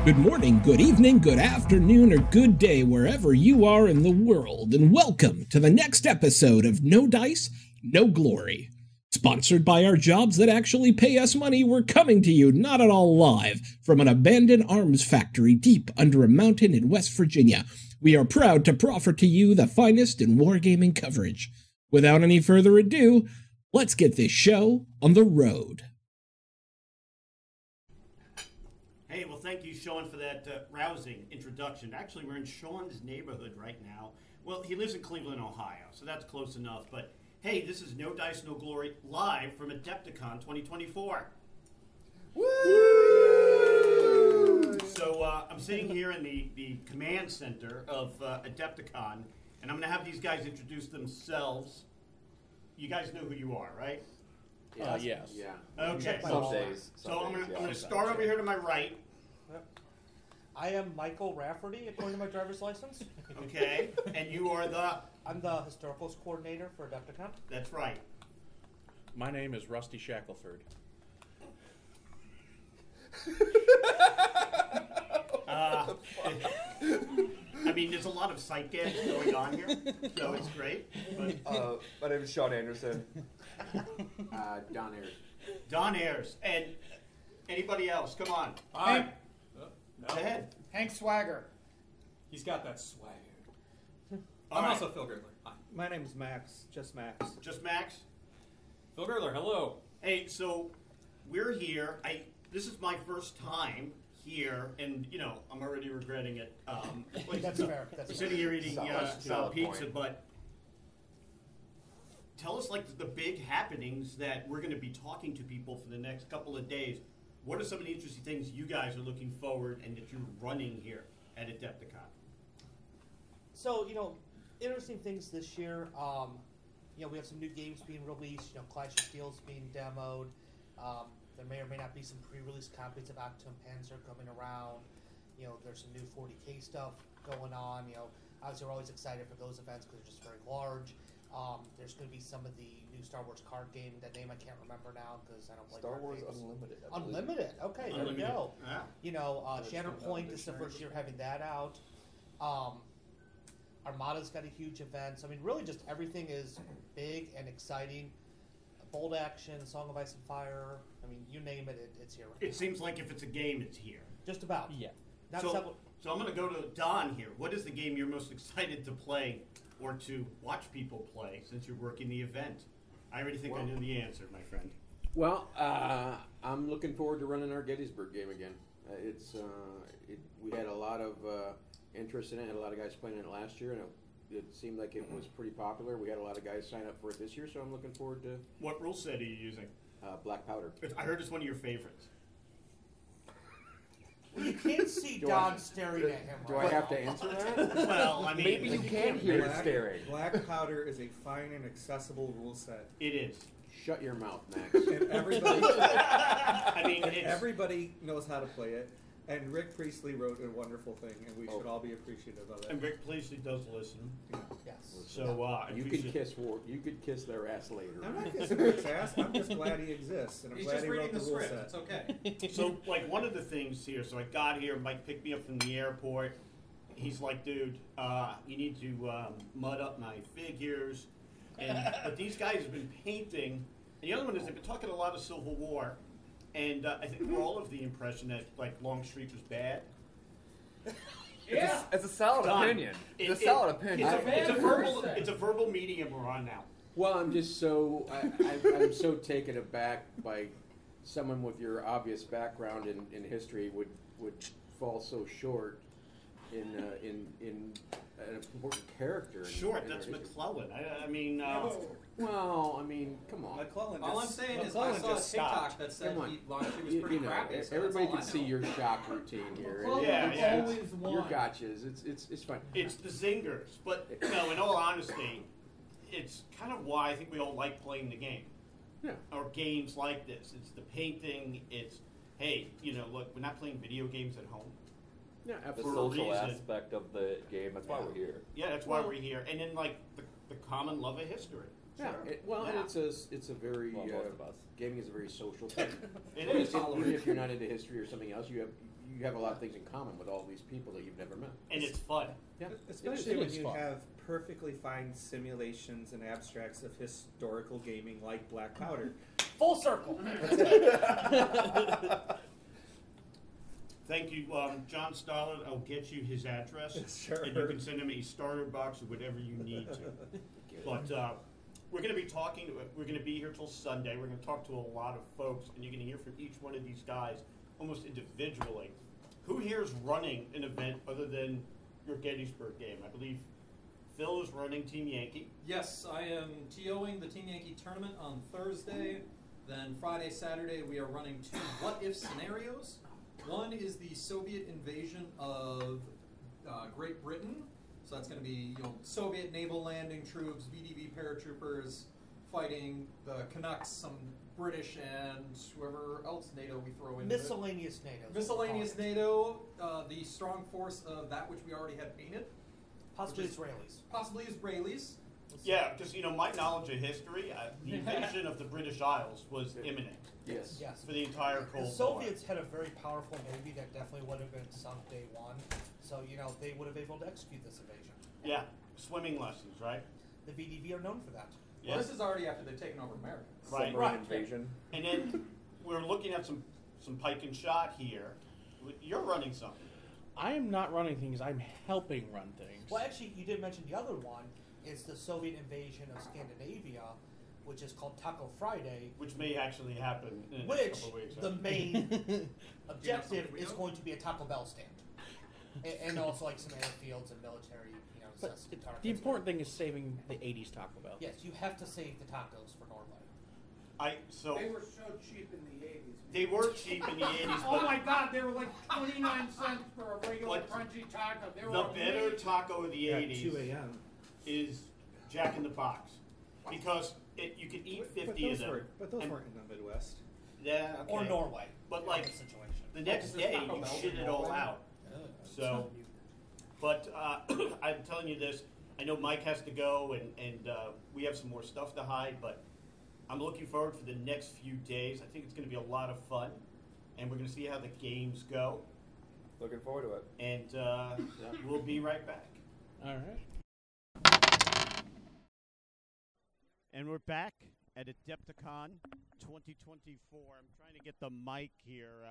Good morning, good evening, good afternoon, or good day wherever you are in the world, and welcome to the next episode of No Dice, No Glory. Sponsored by our jobs that actually pay us money, we're coming to you not at all live from an abandoned arms factory deep under a mountain in West Virginia. We are proud to proffer to you the finest in wargaming coverage. Without any further ado, let's get this show on the road. Hey, well, thank you, Sean, for that rousing introduction. Actually, we're in Sean's neighborhood right now. Well, he lives in Cleveland, Ohio, so that's close enough. But, hey, this is No Dice, No Glory, live from Adepticon 2024. Woo! So I'm sitting here in the command center of Adepticon, and I'm going to have these guys introduce themselves. You guys know who you are, right? Yes. Yeah. Okay. Some days. So I'm going to start over here to my right. I am Michael Rafferty, according to my driver's license. Okay. And you are the... I'm the historicals coordinator for Adepticon. That's right. My name is Rusty Shackelford. I mean, there's a lot of sight gags going on here, so it's great. But, my name is Sean Anderson. Don Ayers. Don Ayers. And anybody else? Come on. Hi. Go ahead. Hank Swagger. He's got that swagger. All I'm right. also Phil Girdler. Hi. My name is Max. Just Max. Just Max? Phil Girdler, hello. Hey, so we're here. This is my first time here, and, you know, I'm already regretting it. That's fair. We're sitting here eating Solid pizza, point. but tell us, like, the big happenings that we're going to be talking to people for the next couple of days. What are some of the interesting things you guys are looking forward and that you're running here at Adepticon? So, interesting things this year. We have some new games being released. Clash of Steel's being demoed. There may or may not be some pre-release copies of Actum Panzer coming around. There's some new 40K stuff going on. Obviously we're always excited for those events because they're just very large. There's going to be some of the new Star Wars card game. That name I can't remember now because I don't play Star card Wars games. Unlimited. Unlimited. Okay, Unlimited. there we go. Yeah. Shatterpoint is the first year having that out. Armada's got a huge event. So, I mean, really just everything is big and exciting. Bold action, Song of Ice and Fire. I mean, you name it, it's here. It seems like if it's a game, it's here. Just about. Yeah. So I'm going to go to Don here. What is the game you're most excited to play or to watch people play since you're working the event? I already think I know the answer, my friend. Well, I'm looking forward to running our Gettysburg game again. We had a lot of interest in it. Had a lot of guys playing it last year, and it seemed like it was pretty popular. We had a lot of guys sign up for it this year, so I'm looking forward to. What rule set are you using? Black powder. I heard it's one of your favorites. You can't see Don staring at him. Do I have to answer that? Well, I mean, Maybe you can hear it staring. Black Powder is a fine and accessible rule set. It is. Shut your mouth, Max. And everybody, I mean, everybody knows how to play it. And Rick Priestley wrote a wonderful thing, and we should all be appreciative of it. And Rick Priestley does listen. Yes. So You could kiss their ass later. I'm not kissing Rick's ass. I'm just glad he exists, and I'm He's glad just he reading wrote the the rule script. set. It's okay. So, like, one of the things here, so I got here, Mike picked me up from the airport. He's like, dude, you need to mud up my figures. But these guys have been painting. And the other one is they've been talking a lot of Civil War. And I think we're all of the impression that, like, Longstreet was bad. Yeah. It's a solid Don, opinion. It's a solid opinion. It's a verbal medium we're on now. Well, I'm just so I'm so taken aback by someone with your obvious background in history would fall so short in an important character. Short, that's McClellan. I mean, well, I mean, come on. McClellan All I'm saying is I saw a TikTok that said Longstreet was pretty crappy. So everybody that's all can see your shock routine here. Yeah. Your gotchas. It's fun. It's the zingers. But, no, in all honesty, it's kind of why I think we all like playing the game. Yeah. Or games like this. It's the painting. It's, hey, look, we're not playing video games at home. Yeah, The absolutely. social aspect of the game. That's why we're here. Yeah, that's why we're here. And then, like, the common love of history. Yeah, it's a very Well, both of us. gaming is a very social thing. It Even is. if you're not into history or something else, you have a lot of things in common with all these people that you've never met. And it's fun. Yeah, Especially when is you fun. have perfectly fine simulations and abstracts of historical gaming like Black Powder. Full circle. Thank you, John Stollard. I'll get you his address. Sure. And you can send him a starter box or whatever you need to. But we're going to be talking, we're going to be here till Sunday. We're going to talk to a lot of folks, and you're going to hear from each one of these guys almost individually. Who here is running an event other than your Gettysburg game? I believe Phil is running Team Yankee. Yes, I am TOing the Team Yankee tournament on Thursday. Then Friday, Saturday, we are running 2 what-if scenarios. One is the Soviet invasion of Great Britain. So that's going to be Soviet naval landing troops, VDV paratroopers fighting the Canucks, some British, and whoever else NATO we throw in. Miscellaneous NATO. Miscellaneous NATO, the strong force of that which we already had painted. Possibly Israelis. Possibly Israelis. Yeah, because my knowledge of history, the invasion of the British Isles was imminent Yes. Yes. for the entire The Cold War. Soviets had a very powerful navy that definitely would have been sunk day one. So, they would have been able to execute this invasion. Yeah, swimming lessons, right? The VDV are known for that. Well, this is already after they've taken over America. Right. Submarine invasion. And then we're looking at some pike and shot here. You're running something. I am not running things. I'm helping run things. Well, actually, you did mention the other one. Is the Soviet invasion of Scandinavia, which is called Taco Friday. Which may actually happen in the next Which couple of weeks. the main objective we is know? going to be a Taco Bell stand, and also like some airfields and military, But necessity targets. the important thing is saving the 80s Taco Bell. Yes, you have to save the tacos for Norway. They were so cheap in the 80s. They were cheap in the 80s, Oh but my God, they were like 29 cents for a regular But crunchy taco. They were the better amazing. taco of the At 80s 2 a.m. is Jack in the Box. Because you could eat 50 of them. But those and- weren't in the Midwest. Yeah, okay. Or Norway. But, in like, this situation. The next There's day, Taco you Bell shit in it all Norway. out. So, but I'm telling you this. I know Mike has to go, and we have some more stuff to hide, but I'm looking forward for the next few days. I think it's going to be a lot of fun, and we're going to see how the games go. Looking forward to it. And we'll be right back. All right. And we're back at Adepticon 2024. I'm trying to get the mic here.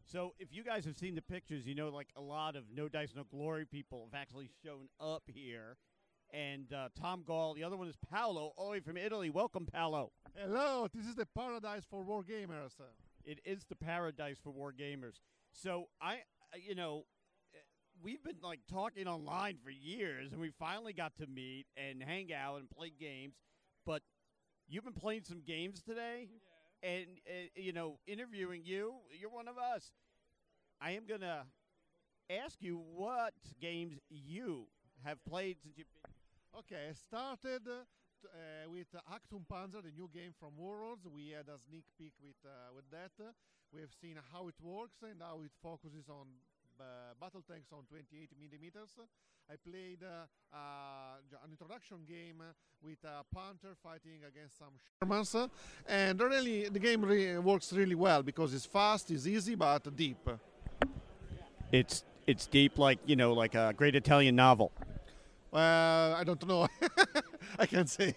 So if you guys have seen the pictures, like a lot of No Dice, No Glory people have actually shown up here. And Tom Gall, the other one is Paolo, all the way from Italy. Welcome, Paolo. Hello, this is the paradise for war gamers. It is the paradise for war gamers. So we've been like talking online for years, and we finally got to meet and hang out and play games. But you've been playing some games today, and interviewing you. You're one of us. I am gonna ask you what games you have played since you've been. Okay, I started with Actum Panzer, the new game from Warlords. We had a sneak peek with that. We have seen how it works and how it focuses on battle tanks on 28 millimeters. I played an introduction game with a Panther fighting against some Shermans, and really the game works really well because it's fast, it's easy, but deep. It's deep, like a great Italian novel. I don't know. I can't say.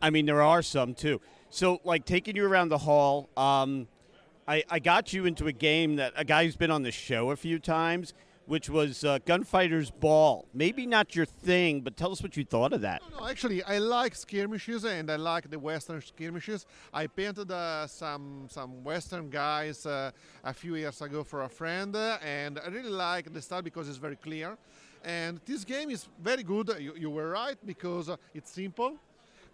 I mean, there are some too. So, like taking you around the hall, I got you into a game that a guy who's been on the show a few times, which was Gunfighter's Ball. Maybe not your thing, but tell us what you thought of that. No, actually, I like skirmishes and I like the Western skirmishes. I painted some Western guys a few years ago for a friend, and I really like the style because it's very clear. And this game is very good. You were right because it's simple.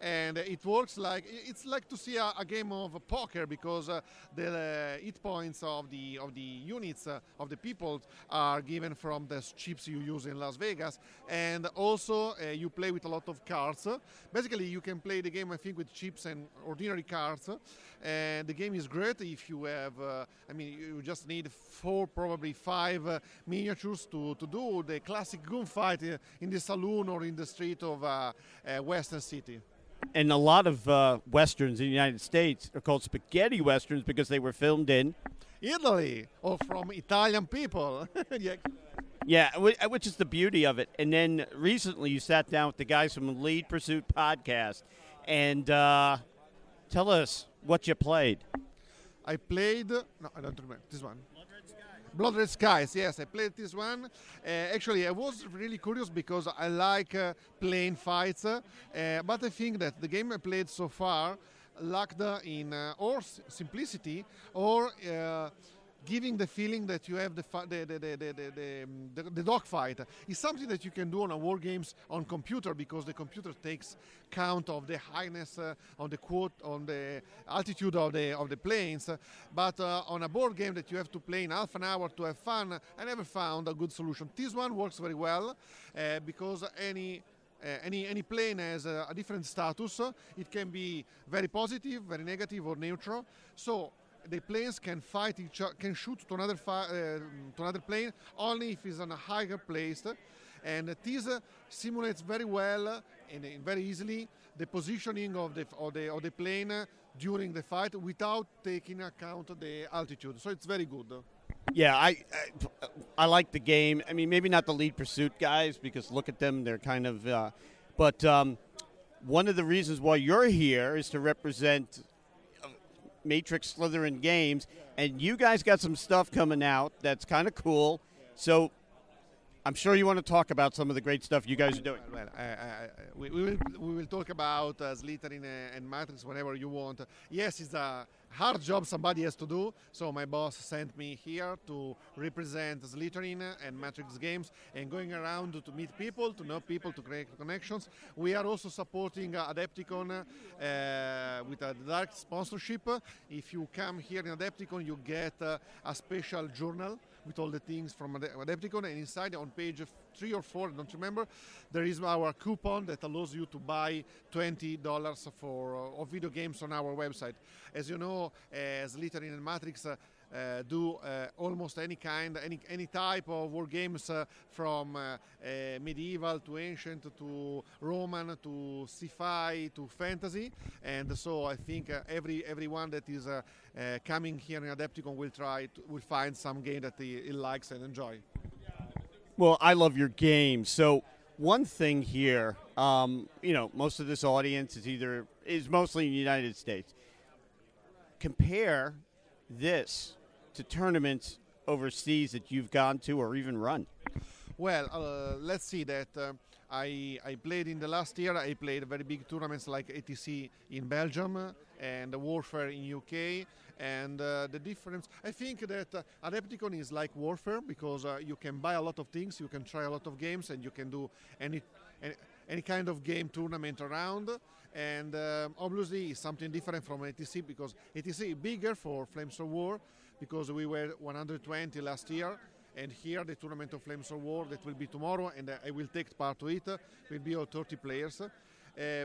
And it works like it's like to see a game of poker because the hit points of the units of the people are given from the chips you use in Las Vegas, and also you play with a lot of cards. Basically, you can play the game I think with chips and ordinary cards, and the game is great if you have. You just need 4, probably 5 miniatures to do the classic gunfight in the saloon or in the street of a Western city. and a lot of westerns in the United States are called spaghetti westerns because they were filmed in Italy, or from Italian people. Yeah. Yeah, which is the beauty of it. And then recently you sat down with the guys from the Lead Pursuit podcast, and tell us what you played. I played, no, I don't remember, this one. Blood Red Skies, yes, I played this one. Actually, I was really curious because I like plane fights, but I think that the game I played so far lacked in or simplicity or giving the feeling that you have the dogfight. It's something that you can do on a war games on computer because the computer takes count of the highness on the altitude of the planes. But on a board game that you have to play in half an hour to have fun, I never found a good solution. This one works very well because any plane has a different status. It can be very positive, very negative, or neutral. So the planes can fight each other, can shoot to another plane only if it's on a higher place, and this simulates very well and very easily the positioning of the plane during the fight without taking account of the altitude. So it's very good. Yeah, I like the game. I mean, maybe not the Lead Pursuit guys because look at them, they're kind of. But one of the reasons why you're here is to represent Matrix Slytherin Games, and you guys got some stuff coming out that's kind of cool. So I'm sure you want to talk about some of the great stuff you guys are doing. Well, we will talk about Slytherin and Matrix whenever you want. Yes, it's a hard job somebody has to do, so my boss sent me here to represent Slytherin and Matrix Games and going around to meet people, to know people, to create connections. We are also supporting Adepticon with a direct sponsorship. If you come here in Adepticon, you get a special journal with all the things from Adepticon, and inside on page 3 or 4, I don't remember, there is our coupon that allows you to buy $20 of video games on our website. As you know, Slytherin and Matrix do almost any type of war games from medieval to ancient to Roman to sci-fi to fantasy, and so I think everyone that is coming here in Adepticon will find some game that he likes and enjoy. Well, I love your game. So one thing here, most of this audience is mostly in the United States. Compare this to tournaments overseas that you've gone to or even run. Well, let's see that I played in the last year. I played very big tournaments like ATC in Belgium and Warfare in UK. And the difference, I think that Adepticon is like Warfare because you can buy a lot of things, you can try a lot of games, and you can do any kind of game tournament around. And obviously it's something different from ATC because ATC is bigger for Flames of War because we were 120 last year. And here the tournament of Flames of War that will be tomorrow, and I will take part to it, will be all 30 players.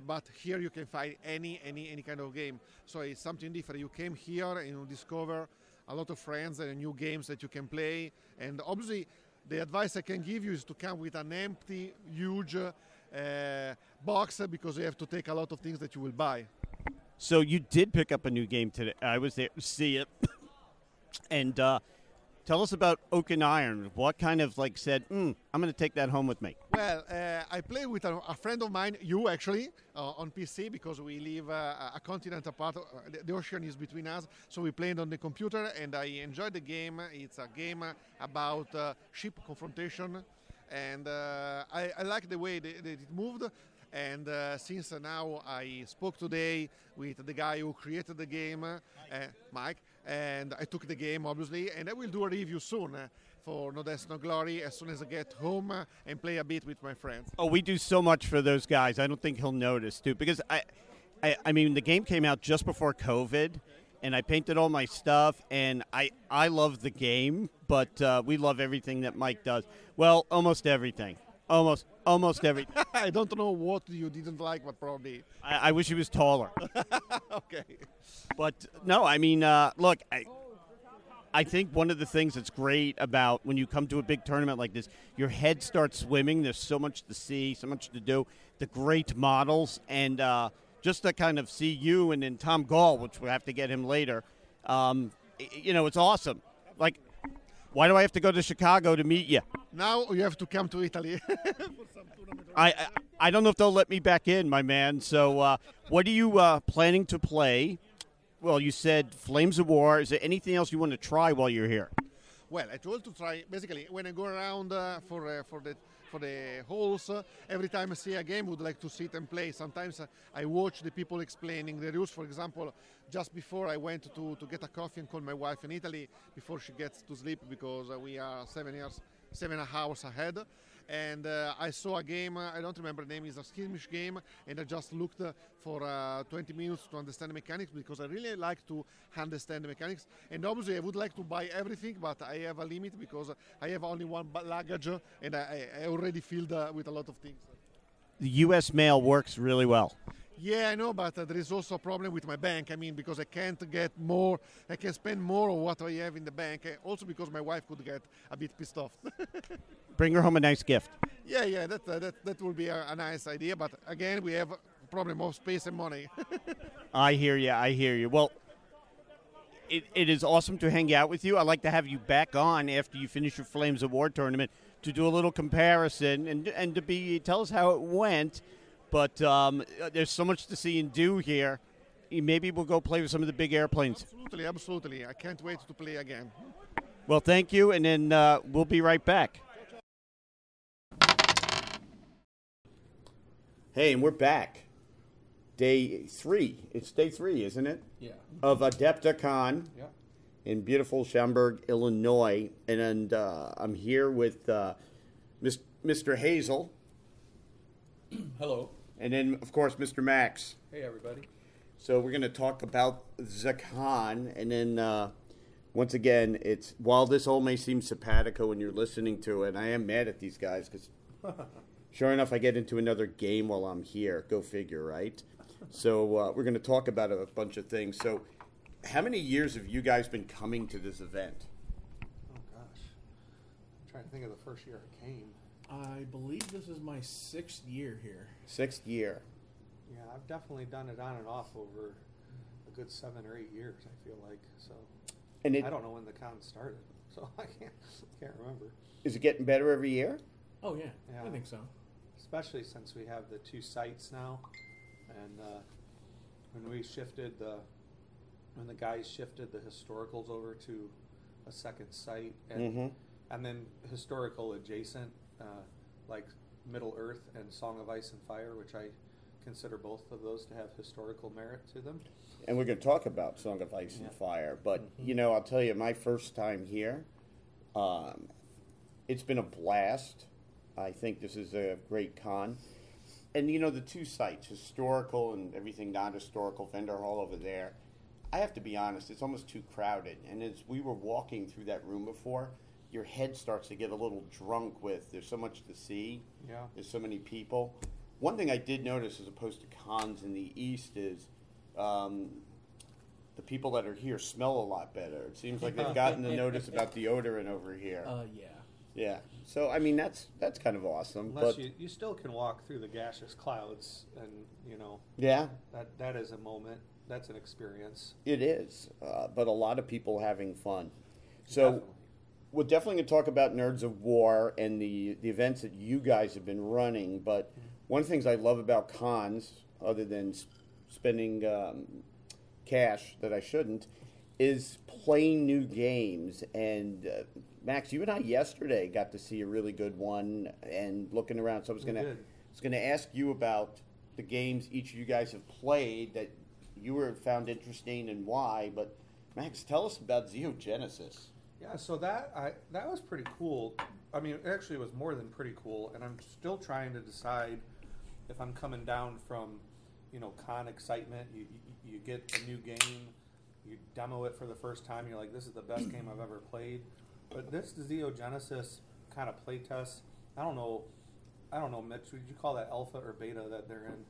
But here you can find any kind of game. So it's something different. You came here and you discover a lot of friends and new games that you can play. And obviously the advice I can give you is to come with an empty, huge box because you have to take a lot of things that you will buy. So you did pick up a new game today. I was there to see it. And tell us about Oak and Iron. What kind of said, I'm going to take that home with me? Well, I play with a friend of mine, you actually, on PC because we live a continent apart. The ocean is between us, so we played on the computer, and I enjoyed the game. It's a game about ship confrontation, and I like the way that it moved. And since now I spoke today with the guy who created the game, Mike, and I took the game, obviously, and I will do a review soon for No Death, No Glory as soon as I get home and play a bit with my friends. Oh, we do so much for those guys. I don't think he'll notice, too, because, I mean, the game came out just before COVID, and I painted all my stuff, and I love the game, but we love everything that Mike does. Well, almost everything. Almost everything. I don't know what you didn't like, but probably. I wish he was taller. Okay. But, no, I mean, look, I think one of the things that's great about when you come to a big tournament like this, your head starts swimming. There's so much to see, so much to do. The great models, and just to kind of see you and then Tom Gall, which we'll have to get him later. It's awesome. Like, why do I have to go to Chicago to meet you? Now you have to come to Italy. I don't know if they'll let me back in, my man. So what are you planning to play? Well, you said Flames of War. Is there anything else you want to try while you're here? Well, I told to try. Basically, when I go around for the halls, every time I see a game, I would like to sit and play. Sometimes I watch the people explaining the rules. For example, just before I went to get a coffee and call my wife in Italy before she gets to sleep, because we are 7 hours ahead. And I saw a game, I don't remember the name, it's a skirmish game, and I just looked for 20 minutes to understand the mechanics, because I really like to understand the mechanics. And obviously I would like to buy everything, but I have a limit because I have only one luggage, and I already filled with a lot of things. The U.S. mail works really well. Yeah, I know, but there is also a problem with my bank. I mean, because I can't get more, I can spend more of what I have in the bank. Also because my wife could get a bit pissed off. Bring her home a nice gift. Yeah, that would be a nice idea. But again, we have a problem of space and money. I hear you. Well, it is awesome to hang out with you. I'd like to have you back on after you finish your Flames Award tournament to do a little comparison and to tell us how it went. But there's so much to see and do here. Maybe we'll go play with some of the big airplanes. Absolutely. I can't wait to play again. Well, thank you, and then we'll be right back. Hey, and we're back. Day 3. It's day 3, isn't it? Yeah. Of Adepticon in beautiful Schaumberg, Illinois. And I'm here with Mr. Hazel. Hello. And then, of course, Mr. Max. Hey, everybody. So we're going to talk about the con, and then once again, while this all may seem simpatico when you're listening to it, I am mad at these guys because sure enough, I get into another game while I'm here. Go figure, right? So we're going to talk about a bunch of things. So how many years have you guys been coming to this event? Oh, gosh. I'm trying to think of the first year I came. I believe this is my 6th year here. 6th year. Yeah, I've definitely done it on and off over a good 7 or 8 years, I feel like. So And I don't know when the con started, so I can't remember. Is it getting better every year? Oh, yeah. I think so. Especially since we have the 2 sites now. And when the guys shifted the historicals over to a second site, and then historical adjacent, like Middle Earth and Song of Ice and Fire, which I consider both of those to have historical merit to them. And we're going to talk about Song of Ice and Fire. But, I'll tell you, my first time here, it's been a blast. I think this is a great con. And, the 2 sites, historical and everything non-historical, vendor hall over there, I have to be honest, it's almost too crowded. And as we were walking through that room before, your head starts to get a little drunk with there's so much to see. Yeah. There's so many people. One thing I did notice as opposed to cons in the East is the people that are here smell a lot better. It seems like they've gotten the notice about deodorant over here. Yeah. Yeah. So, I mean, that's kind of awesome. Unless but you still can walk through the gaseous clouds, and, yeah, that is a moment. That's an experience. It is. But a lot of people having fun. So Definitely. we're definitely going to talk about Nerds of War and the events that you guys have been running. But one of the things I love about cons, other than spending cash that I shouldn't, is playing new games. And Max, you and I yesterday got to see a really good one and looking around. So I was going to ask you about the games each of you guys have played that you were found interesting and why. But Max, tell us about Xenogenesis. Yeah, so that was pretty cool. I mean, actually, it was more than pretty cool, and I'm still trying to decide if I'm coming down from, con excitement. You get a new game, you demo it for the first time, you're like, this is the best game I've ever played. But this Xenogenesis kind of playtest, I don't know, Mitch, would you call that alpha or beta that they're in?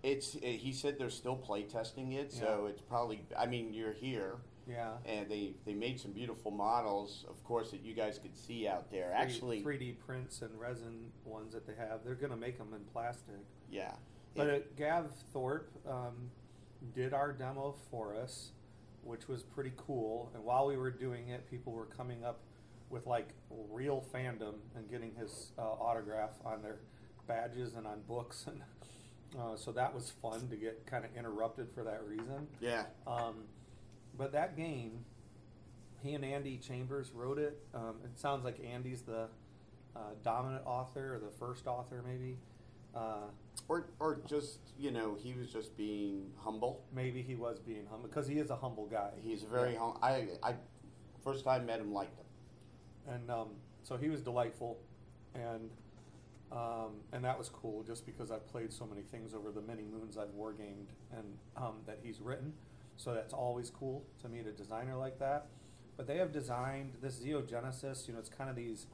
He said they're still play testing it, so it's probably. I mean, you're here. Yeah. And they made some beautiful models, of course, that you guys could see out there. Actually, 3D prints and resin ones that they have. They're going to make them in plastic. Yeah. But Gav Thorpe did our demo for us, which was pretty cool. And while we were doing it, people were coming up with like real fandom and getting his autograph on their badges and on books, and so that was fun to get kind of interrupted for that reason. Yeah. But that game, he and Andy Chambers wrote it. It sounds like Andy's the dominant author, or the first author, maybe. Or just, he was just being humble. Maybe he was being humble, because he is a humble guy. He's very humble. I first time met him, liked him. And so he was delightful, and that was cool, just because I've played so many things over the many moons I've wargamed, and that he's written. So that's always cool to meet a designer like that. But they have designed this Xeogenesis. It's kind of these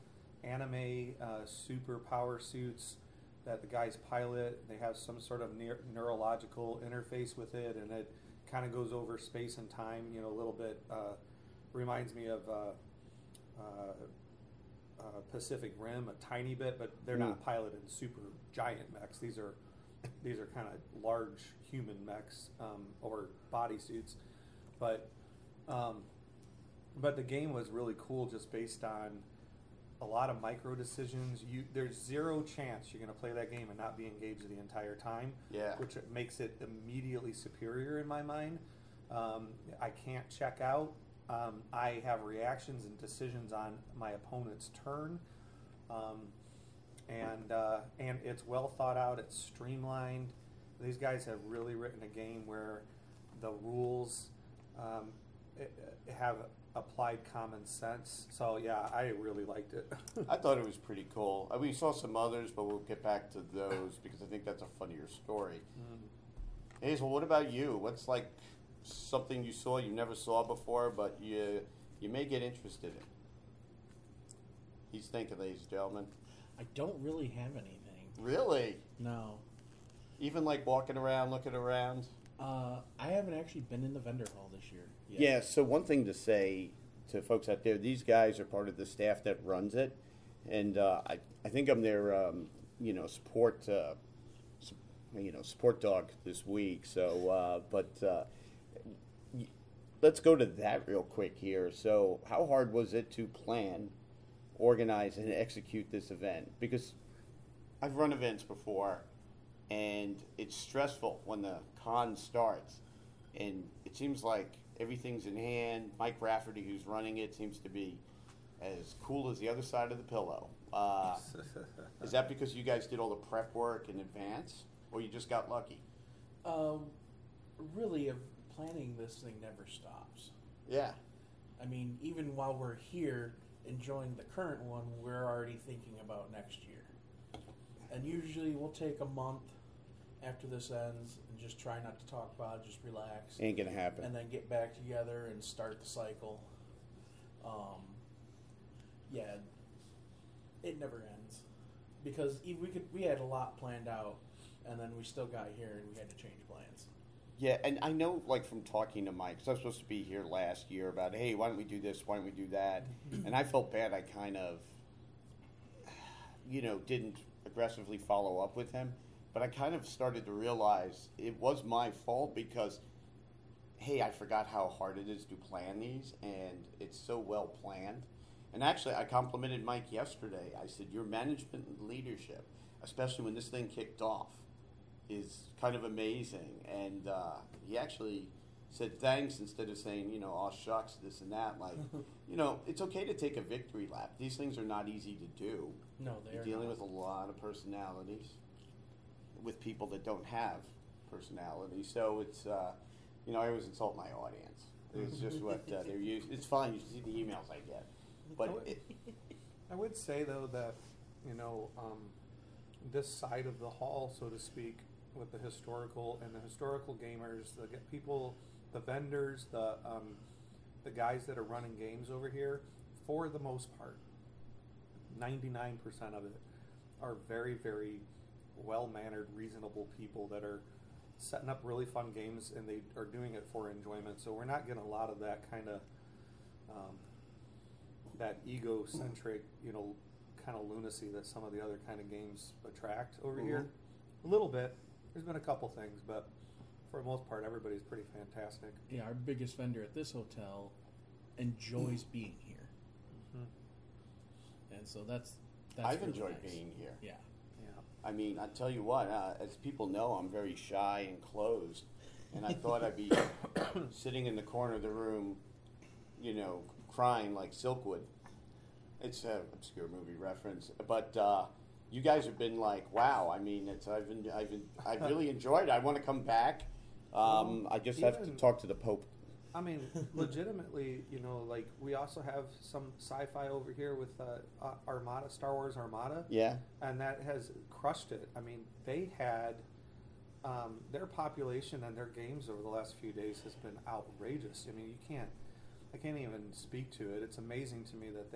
anime super power suits that the guys pilot. They have some sort of neurological interface with it, and it kind of goes over space and time. A little bit reminds me of Pacific Rim a tiny bit, but they're not piloted super giant mechs. These are kind of large human mechs or bodysuits, but the game was really cool just based on a lot of micro decisions. There's zero chance you're going to play that game and not be engaged the entire time. Yeah. Which makes it immediately superior in my mind. I can't check out. I have reactions and decisions on my opponent's turn, and it's well thought out. It's streamlined. These guys have really written a game where the rules have applied common sense. So yeah, I really liked it. I thought it was pretty cool. We saw some others, but we'll get back to those because I think that's a funnier story. Hazel, what about you? What's like something you saw you never saw before, but you may get interested in? He's thinking, ladies and gentlemen. I don't really have anything. Really? No. Even like walking around, looking around? I haven't actually been in the vendor hall this year yet. Yeah, so one thing to say to folks out there, these guys are part of the staff that runs it, and I think I'm their support support dog this week. So, let's go to that real quick here. So, how hard was it to plan, organize, and execute this event? Because I've run events before, and it's stressful when the con starts, and it seems like everything's in hand. Mike Rafferty, who's running it, seems to be as cool as the other side of the pillow. Is that because you guys did all the prep work in advance, or you just got lucky? Really, planning this thing never stops. Yeah. I mean, even while we're here enjoying the current one, we're already thinking about next year. And usually we'll take a month after this ends and just try not to talk about it, just relax. Ain't gonna happen. And then get back together and start the cycle. Yeah, it never ends. Because we had a lot planned out, and then we still got here and we had to change plans. Yeah, and I know, like, from talking to Mike, because I was supposed to be here last year about, hey, why don't we do this, why don't we do that? And I felt bad I kind of, didn't aggressively follow up with him. But I kind of started to realize it was my fault because, hey, I forgot how hard it is to plan these, and it's so well planned. And actually, I complimented Mike yesterday. I said, your management and leadership, especially when this thing kicked off, is kind of amazing. And he actually said thanks instead of saying, oh, shucks, this and that. Like, it's okay to take a victory lap. These things are not easy to do. No, You're dealing with a lot of personalities, with people that don't have personality. So it's, I always insult my audience. It's just what they're used. It's fine. You should see the emails I get. But I would say, though, that, this side of the hall, so to speak, with the historical gamers, the vendors, the guys that are running games over here, for the most part, 99% of it are very, very well-mannered, reasonable people that are setting up really fun games, and they are doing it for enjoyment. So we're not getting a lot of that kind of that egocentric, kind of lunacy that some of the other kind of games attract over here. A little bit, There's been a couple things, but for the most part, everybody's pretty fantastic. Yeah, our biggest vendor at this hotel enjoys being here, and so that's I've really enjoyed nice. being here. Yeah. I mean, I tell you what, as people know, I'm very shy and closed, and I thought I'd be sitting in the corner of the room, you know, crying like Silkwood. It's an obscure movie reference, but you guys have been like, wow. I mean, I've really enjoyed it. I want to come back. I just have to talk to the Pope. I mean, legitimately, you know, like we also have some sci-fi over here with Armada, Star Wars Armada. Yeah. And that has crushed it. I mean, they had their population and their games over the last few days has been outrageous. I mean, I can't even speak to it. It's amazing to me that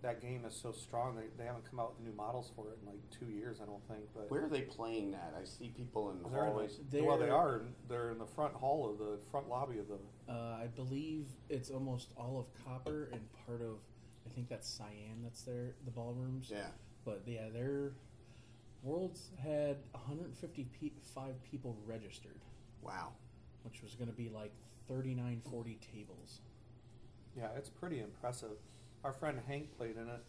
that game is so strong. They haven't come out with new models for it in like 2 years, I don't think. But Where are they playing that? I see people in the hallways. They're in the front hall of the front lobby of the. I believe it's almost all of copper and part of, I think that's cyan. That's the ballrooms. Yeah. But yeah, their Worlds had 155 people registered. Wow. Which was going to be like 39, 40 tables. Yeah, it's pretty impressive. Our friend Hank played in it.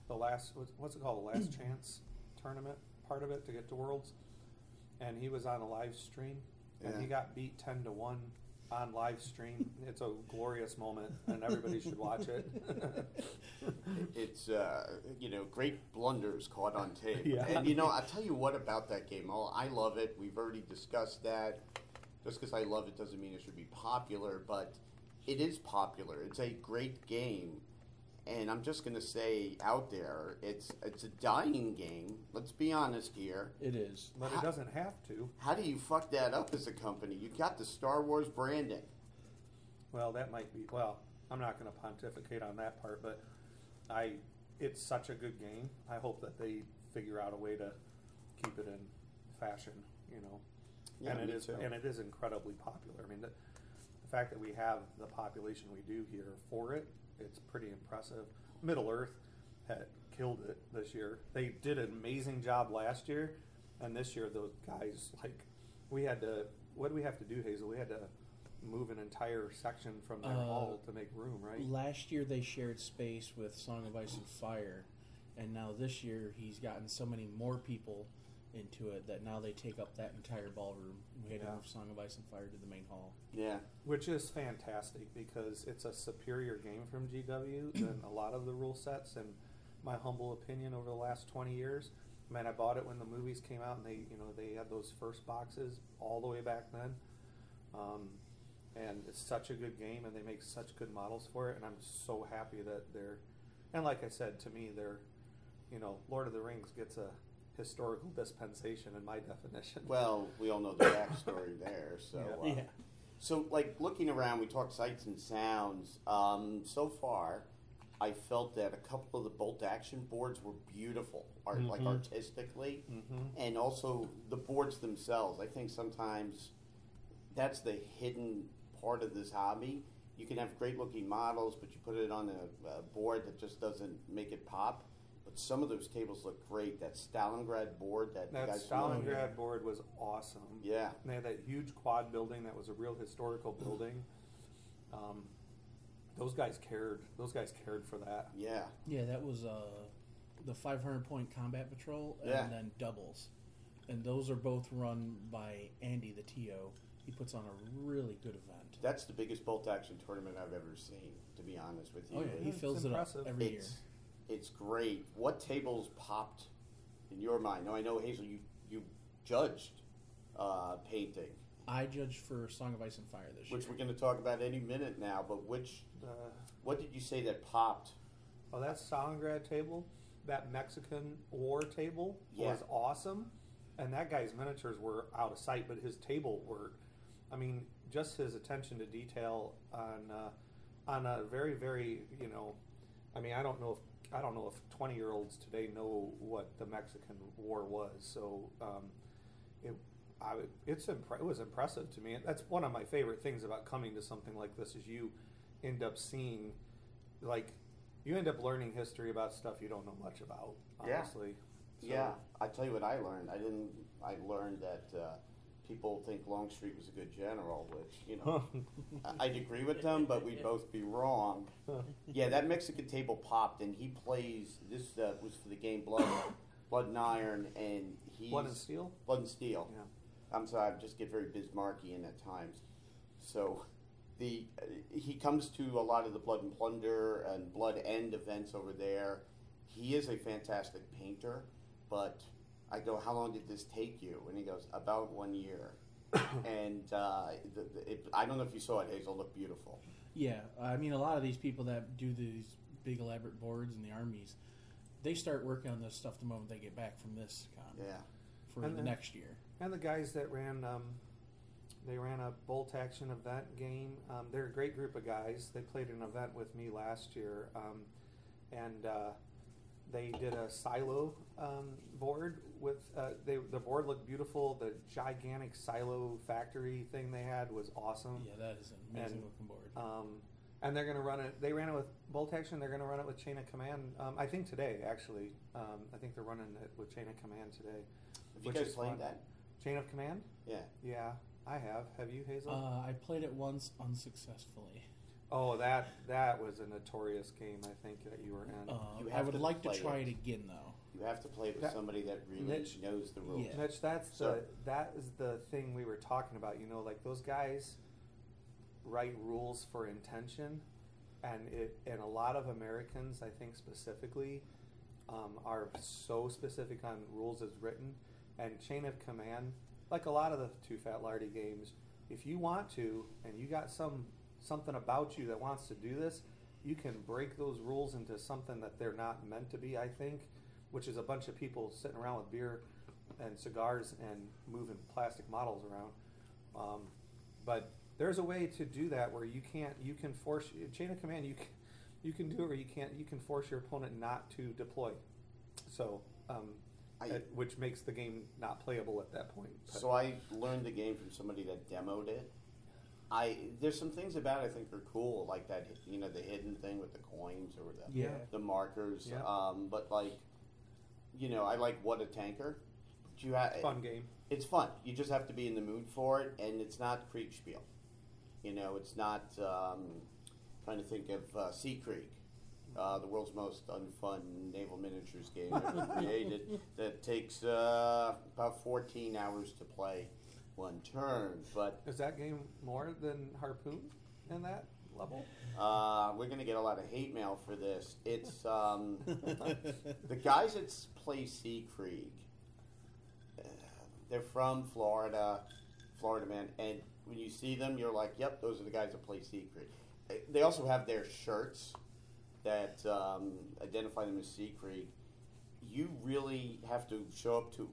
The last, what's it called? The Last Chance tournament, part of it to get to Worlds, and he was on a live stream, and he got beat 10-1 on live stream. It's a glorious moment, and everybody should watch it. It's great blunders caught on tape. Yeah. And I'll tell you what about that game. Oh, I love it. We've already discussed that. Just because I love it doesn't mean it should be popular, but it is popular. It's a great game. And I'm just going to say out there, it's a dying game. Let's be honest here. It is. But it doesn't have to. How do you fuck that up as a company? You got the Star Wars branding. Well, that might be. Well, I'm not going to pontificate on that part, but it's such a good game. I hope that they figure out a way to keep it in fashion, Yeah, and me it is, too. and it is incredibly popular. I mean, the fact that we have the population we do here for it, it's pretty impressive. Middle Earth had killed it this year. They did an amazing job last year, and this year those guys, we had to. What do we have to do, Hazel? We had to move an entire section from their hall to make room, right? Last year they shared space with Song of Ice and Fire, and now this year he's gotten so many more people into it that now they take up that entire ballroom. We had to move Song of Ice and Fire to the main hall. Yeah. Which is fantastic because it's a superior game from GW than a lot of the rule sets, in my humble opinion, over the last 20 years. I mean, I bought it when the movies came out, and they had those first boxes all the way back then. And it's such a good game, and they make such good models for it, and I'm so happy that and like I said, to me, Lord of the Rings gets a historical dispensation in my definition. Well, we all know the backstory there. So, Yeah. So, looking around, we talked sights and sounds. So far, I felt that a couple of the bolt action boards were beautiful, artistically, and also the boards themselves. I think sometimes that's the hidden part of this hobby. You can have great looking models, but you put it on a board that just doesn't make it pop. But some of those tables look great. That Stalingrad board that you guys Stalingrad board was awesome. Yeah. And they had that huge quad building that was a real historical building. Those guys cared. Those guys cared for that. Yeah. Yeah, that was the 500-point combat patrol and then doubles. And those are both run by Andy, the TO. He puts on a really good event. That's the biggest bolt action tournament I've ever seen, to be honest with you. Oh, yeah, he fills it up every year. It's great. What tables popped in your mind? Now, I know, Hazel, you judged painting. I judged for Song of Ice and Fire this year. Which we're going to talk about any minute now, but what did you say that popped? Oh, that Stalingrad table, that Mexican War table was awesome. And that guy's miniatures were out of sight, but his table were, just his attention to detail on a very, very, I don't know if 20-year-olds today know what the Mexican War was. So it was impressive to me. That's one of my favorite things about coming to something like this is you end up seeing, you end up learning history about stuff you don't know much about, honestly. Yeah, I tell you what I learned. I learned that people think Longstreet was a good general, which I'd agree with them, but we'd both be wrong. Yeah, that Mexican table popped, and he plays. This was for the game Blood and Iron, and he's Blood and Steel. Blood and Steel. Yeah. I'm sorry, I just get very Bismarckian at times. So, he comes to a lot of the Blood and Plunder and Blood End events over there. He is a fantastic painter, but I go, how long did this take you? And he goes, about 1 year. And I don't know if you saw it, Hazel, looked beautiful. Yeah, I mean, a lot of these people that do these big elaborate boards in the armies, they start working on this stuff the moment they get back from this con. Yeah. For the next year. And the guys that ran, they ran a bolt action event game. They're a great group of guys. They played an event with me last year, and they did a silo board with. The board looked beautiful. The gigantic silo factory thing they had was awesome. Yeah, that is an amazing looking board. And they're going to run it. They ran it with bolt action. They're going to run it with chain of command. I think today, actually. I think they're running it with chain of command today. Have you guys played that? Chain of command? Yeah. Yeah, I have. Have you, Hazel? I played it once unsuccessfully. Oh, that was a notorious game, I think, that you were in. I would like to try it again, though. You have to play it with somebody that really knows the rules. Yeah. Mitch, that is the thing we were talking about. Like those guys write rules for intention, and a lot of Americans, I think specifically, are so specific on rules as written. And chain of command, like a lot of the Too Fat Lardy games, if you want to, and you got something about you that wants to do this, you can break those rules into something that they're not meant to be, I think, which is a bunch of people sitting around with beer and cigars and moving plastic models around. But there's a way to do that where you can force chain of command. You can do it, or you can force your opponent not to deploy. So, which makes the game not playable at that point. But so I learned the game from somebody that demoed it. There's some things about it I think are cool, like that, the hidden thing with the coins or the markers. Yeah. But I like What a Tanker. Fun game. It's fun. You just have to be in the mood for it, and it's not Kriegspiel. It's not. Trying to think of Sea Creek, the world's most unfun naval miniatures game ever created. That takes about 14 hours to play one turn. But is that game more than Harpoon in that level? We're going to get a lot of hate mail for this. It's the guys that play Sea Creek. They're from Florida man, and when you see them, you're like, "Yep, those are the guys that play Sea Creek." They also have their shirts that identify them as Sea Creek. You really have to show up to.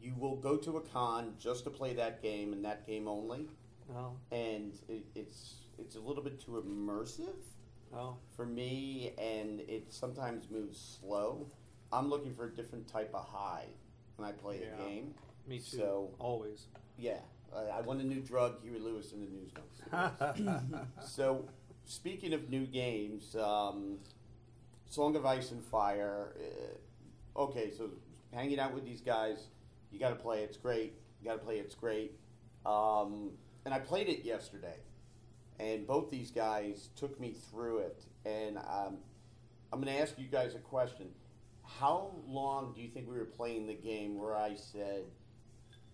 You will go to a con just to play that game and that game only. Oh. And it's a little bit too immersive for me, and it sometimes moves slow. I'm looking for a different type of high when I play a game. Me too. So always. Yeah. I want a new drug, Huey Lewis in the news notes. So, speaking of new games, Song of Ice and Fire. Okay, so hanging out with these guys, you got to play. It's great. You got to play. It's great. And I played it yesterday, and both these guys took me through it. And I'm going to ask you guys a question. How long do you think we were playing the game where I said,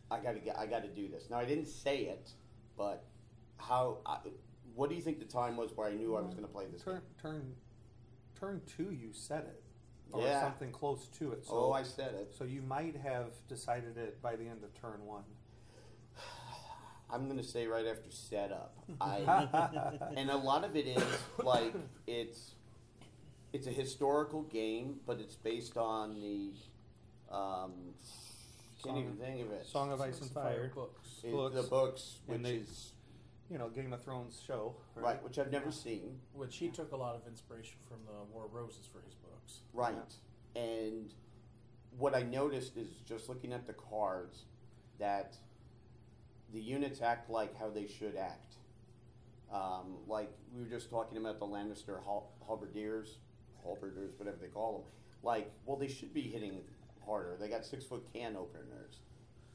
I got to do this? Now I didn't say it, but what do you think the time was where I knew I was going to play this game? Turn 2, you said it, or something close to it. So, I said it. So you might have decided it by the end of turn 1. I'm going to say right after setup. And a lot of it is like it's a historical game, but it's based on the. Can't even think of it. Song of Ice and Fire books. The books, which is Game of Thrones show, right? Which I've never seen. Which he took a lot of inspiration from the War of Roses for his books. Right, and what I noticed is just looking at the cards that the units act like how they should act. Like we were just talking about the Lannister halberdiers, whatever they call them. like, well, they should be hitting harder. They got 6-foot can openers.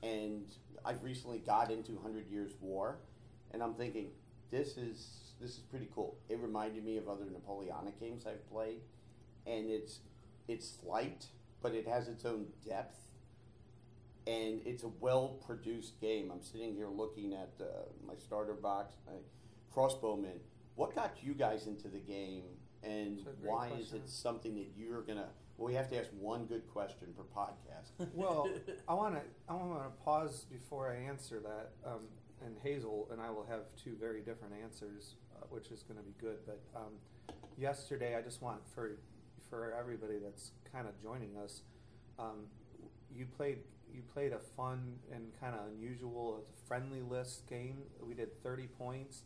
And I've recently got into 100 Years' War, and I'm thinking, this is pretty cool. It reminded me of other Napoleonic games I've played, and it's light, but it has its own depth, and it's a well-produced game. I'm sitting here looking at my starter box, Crossbowmen. What got you guys into the game, and why is it something that you're gonna? Well, we have to ask one good question per podcast. Well, I want to pause before I answer that, and Hazel and I will have two very different answers, which is going to be good. But yesterday, I just want for everybody that's kind of joining us, you played a fun and kind of unusual friendly list game. We did 30 points.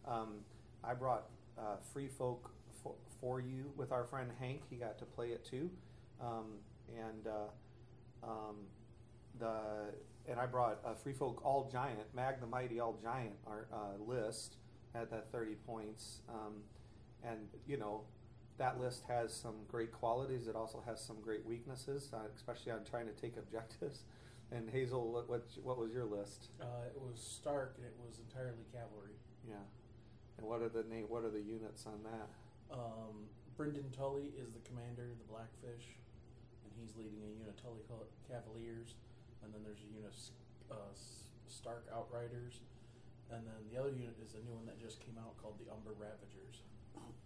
I brought Free Folk for you with our friend Hank. He got to play it too, and I brought Free Folk All Giant, Mag the Mighty All Giant. Our list had that 30 points, and you know that list has some great qualities. It also has some great weaknesses, especially on trying to take objectives. And Hazel, what was your list? It was Stark, and it was entirely cavalry. Yeah. And what are the units on that? Brendan Tully is the commander, the Blackfish, and he's leading a unit of Tully Cavaliers. And then there's a unit of Stark Outriders. And then the other unit is a new one that just came out called the Umber Ravagers.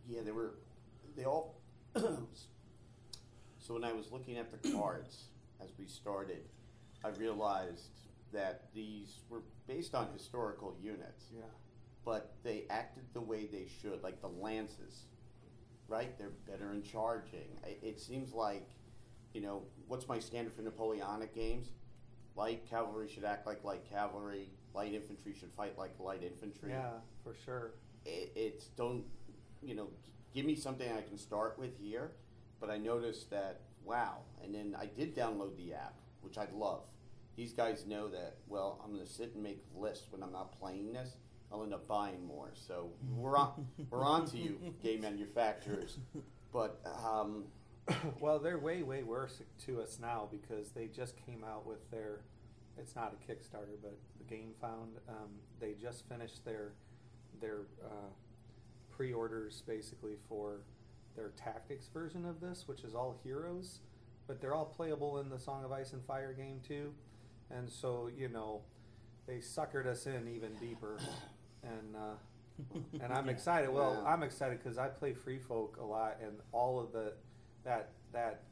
Yeah, they all. So when I was looking at the cards as we started, I realized that these were based on historical units. Yeah. But they acted the way they should, like the lances, right? They're better in charging. It seems like, what's my standard for Napoleonic games? Light cavalry should act like light cavalry. Light infantry should fight like light infantry. Yeah, for sure. Give me something I can start with here. But I noticed that, wow. And then I did download the app, which I love. These guys know that, well, I'm going to sit and make lists when I'm not playing this. I'll end up buying more. So we're on to you, game manufacturers. But well, they're way worse to us now because they just came out with their. It's not a Kickstarter, but the Game Found. They just finished their pre-orders basically for their tactics version of this, which is all heroes, but they're all playable in the Song of Ice and Fire game too. And so they suckered us in even deeper. And I'm excited. Well, I'm excited because I play Free Folk a lot, and all of that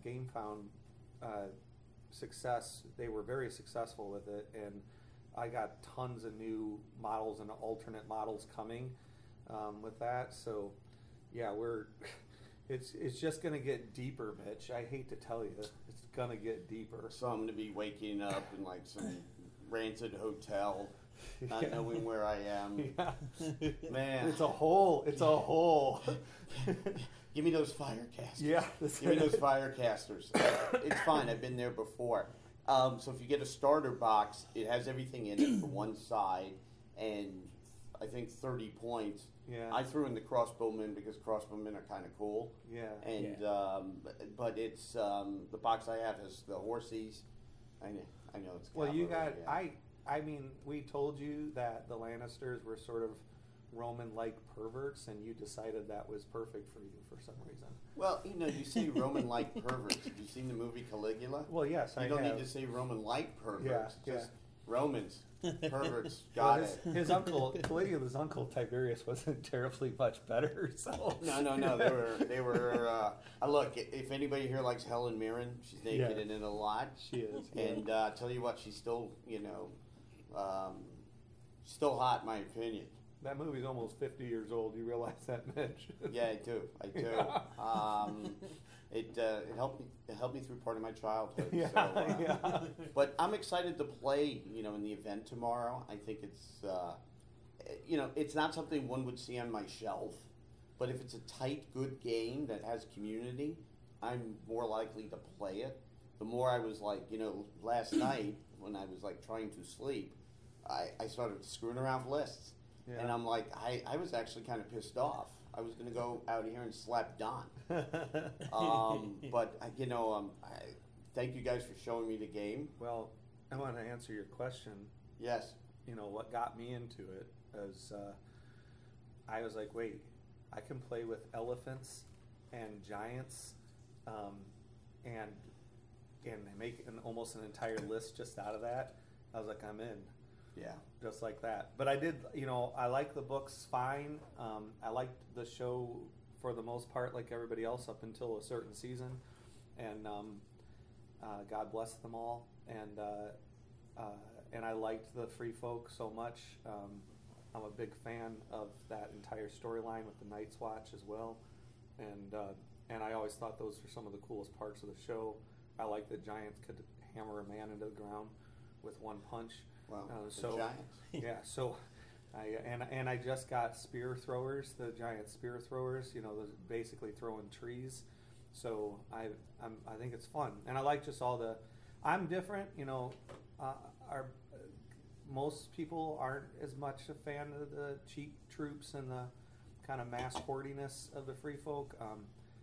Game Found success. They were very successful with it, and I got tons of new models and alternate models coming with that. So, yeah, it's just gonna get deeper, Mitch. I hate to tell you, it's gonna get deeper. So I'm gonna be waking up in like some rancid hotel. Not knowing where I am. Yeah. Man. It's a hole. Give me those fire casters. Yeah. Give me those fire casters. It's fine. I've been there before. So if you get a starter box, it has everything in it for one side, and I think 30 points. Yeah. I threw in the crossbowmen because crossbowmen are kind of cool. Yeah. And but it's the box I have has the horsies. I know it's. Well, you got yeah. I mean, we told you that the Lannisters were sort of Roman-like perverts, and you decided that was perfect for you for some reason. Well, you say Roman-like perverts. Have you seen the movie Caligula? Well, yes, You don't need to say Roman-like perverts. Yeah, just Romans, perverts. Got it. His uncle, Caligula's uncle Tiberius, wasn't terribly much better. So No. They were. Look, if anybody here likes Helen Mirren, she's naked in it a lot. She is. And tell you what, she's still, still hot in my opinion. That movie's almost 50 years old. You realize that, Mitch? Yeah, I do. It helped me through part of my childhood. Yeah. But I'm excited to play, in the event tomorrow. I think it's, it's not something one would see on my shelf. But if it's a tight, good game that has community, I'm more likely to play it. The more I was like, last night when I was like trying to sleep, I started screwing around with lists. Yeah. And I'm like, I was actually kind of pissed off. I was going to go out here and slap Don. But, thank you guys for showing me the game. Well, I want to answer your question. Yes. You know, what got me into it is I was like, wait, I can play with elephants and giants and make almost an entire list just out of that. I was like, I'm in. Yeah. Just like that. But I did, I like the books fine. I liked the show for the most part, like everybody else, up until a certain season. And God bless them all. And I liked the Free Folk so much. I'm a big fan of that entire storyline with the Night's Watch as well. And I always thought those were some of the coolest parts of the show. I like that giants could hammer a man into the ground with one punch. Wow, so giants. Yeah, so I just got spear throwers, the giant spear throwers. Those basically throwing trees. So I think it's fun, and I like just all the. I'm different, most people aren't as much a fan of the cheap troops and the kind of mass hordiness of the Free Folk.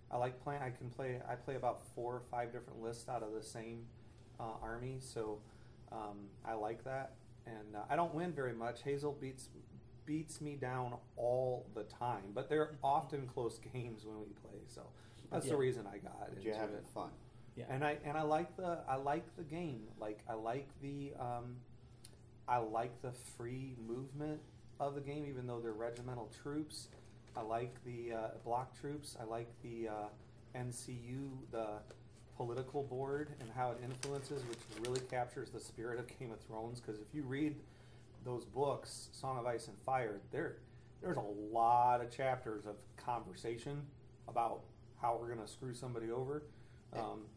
I like playing. I play about 4 or 5 different lists out of the same army, so I like that. And I don't win very much. Hazel beats me down all the time, but they're often close games when we play. So that's the reason I got into it. You're having fun. Yeah. And I like the game. Like I like the free movement of the game, even though they're regimental troops. I like the block troops. I like the NCU, the political board, and how it influences, which really captures the spirit of Game of Thrones. Because if you read those books, Song of Ice and Fire, there's a lot of chapters of conversation about how we're going to screw somebody over.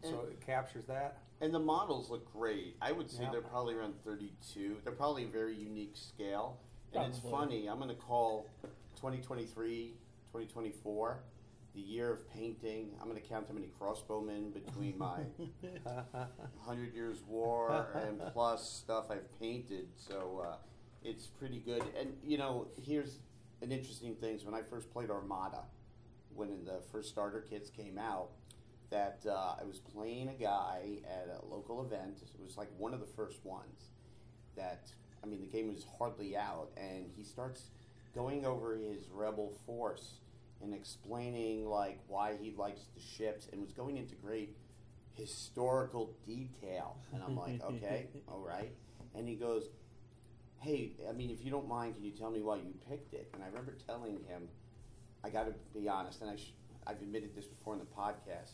So it captures that. And the models look great. I would say they're probably around 32. They're probably a very unique scale. And it's funny, I'm going to call 2023, 2024 the year of painting. I'm going to count how many crossbowmen between my 100 Years War and plus stuff I've painted. So it's pretty good. And, here's an interesting thing. When I first played Armada, when the first starter kits came out, that I was playing a guy at a local event. It was like one of the first ones that, the game was hardly out, and he starts going over his rebel force and explaining like why he likes the ships, and was going into great historical detail. And I'm like, okay, all right. And he goes, hey, if you don't mind, can you tell me why you picked it? And I remember telling him, I got to be honest, and I've admitted this before in the podcast.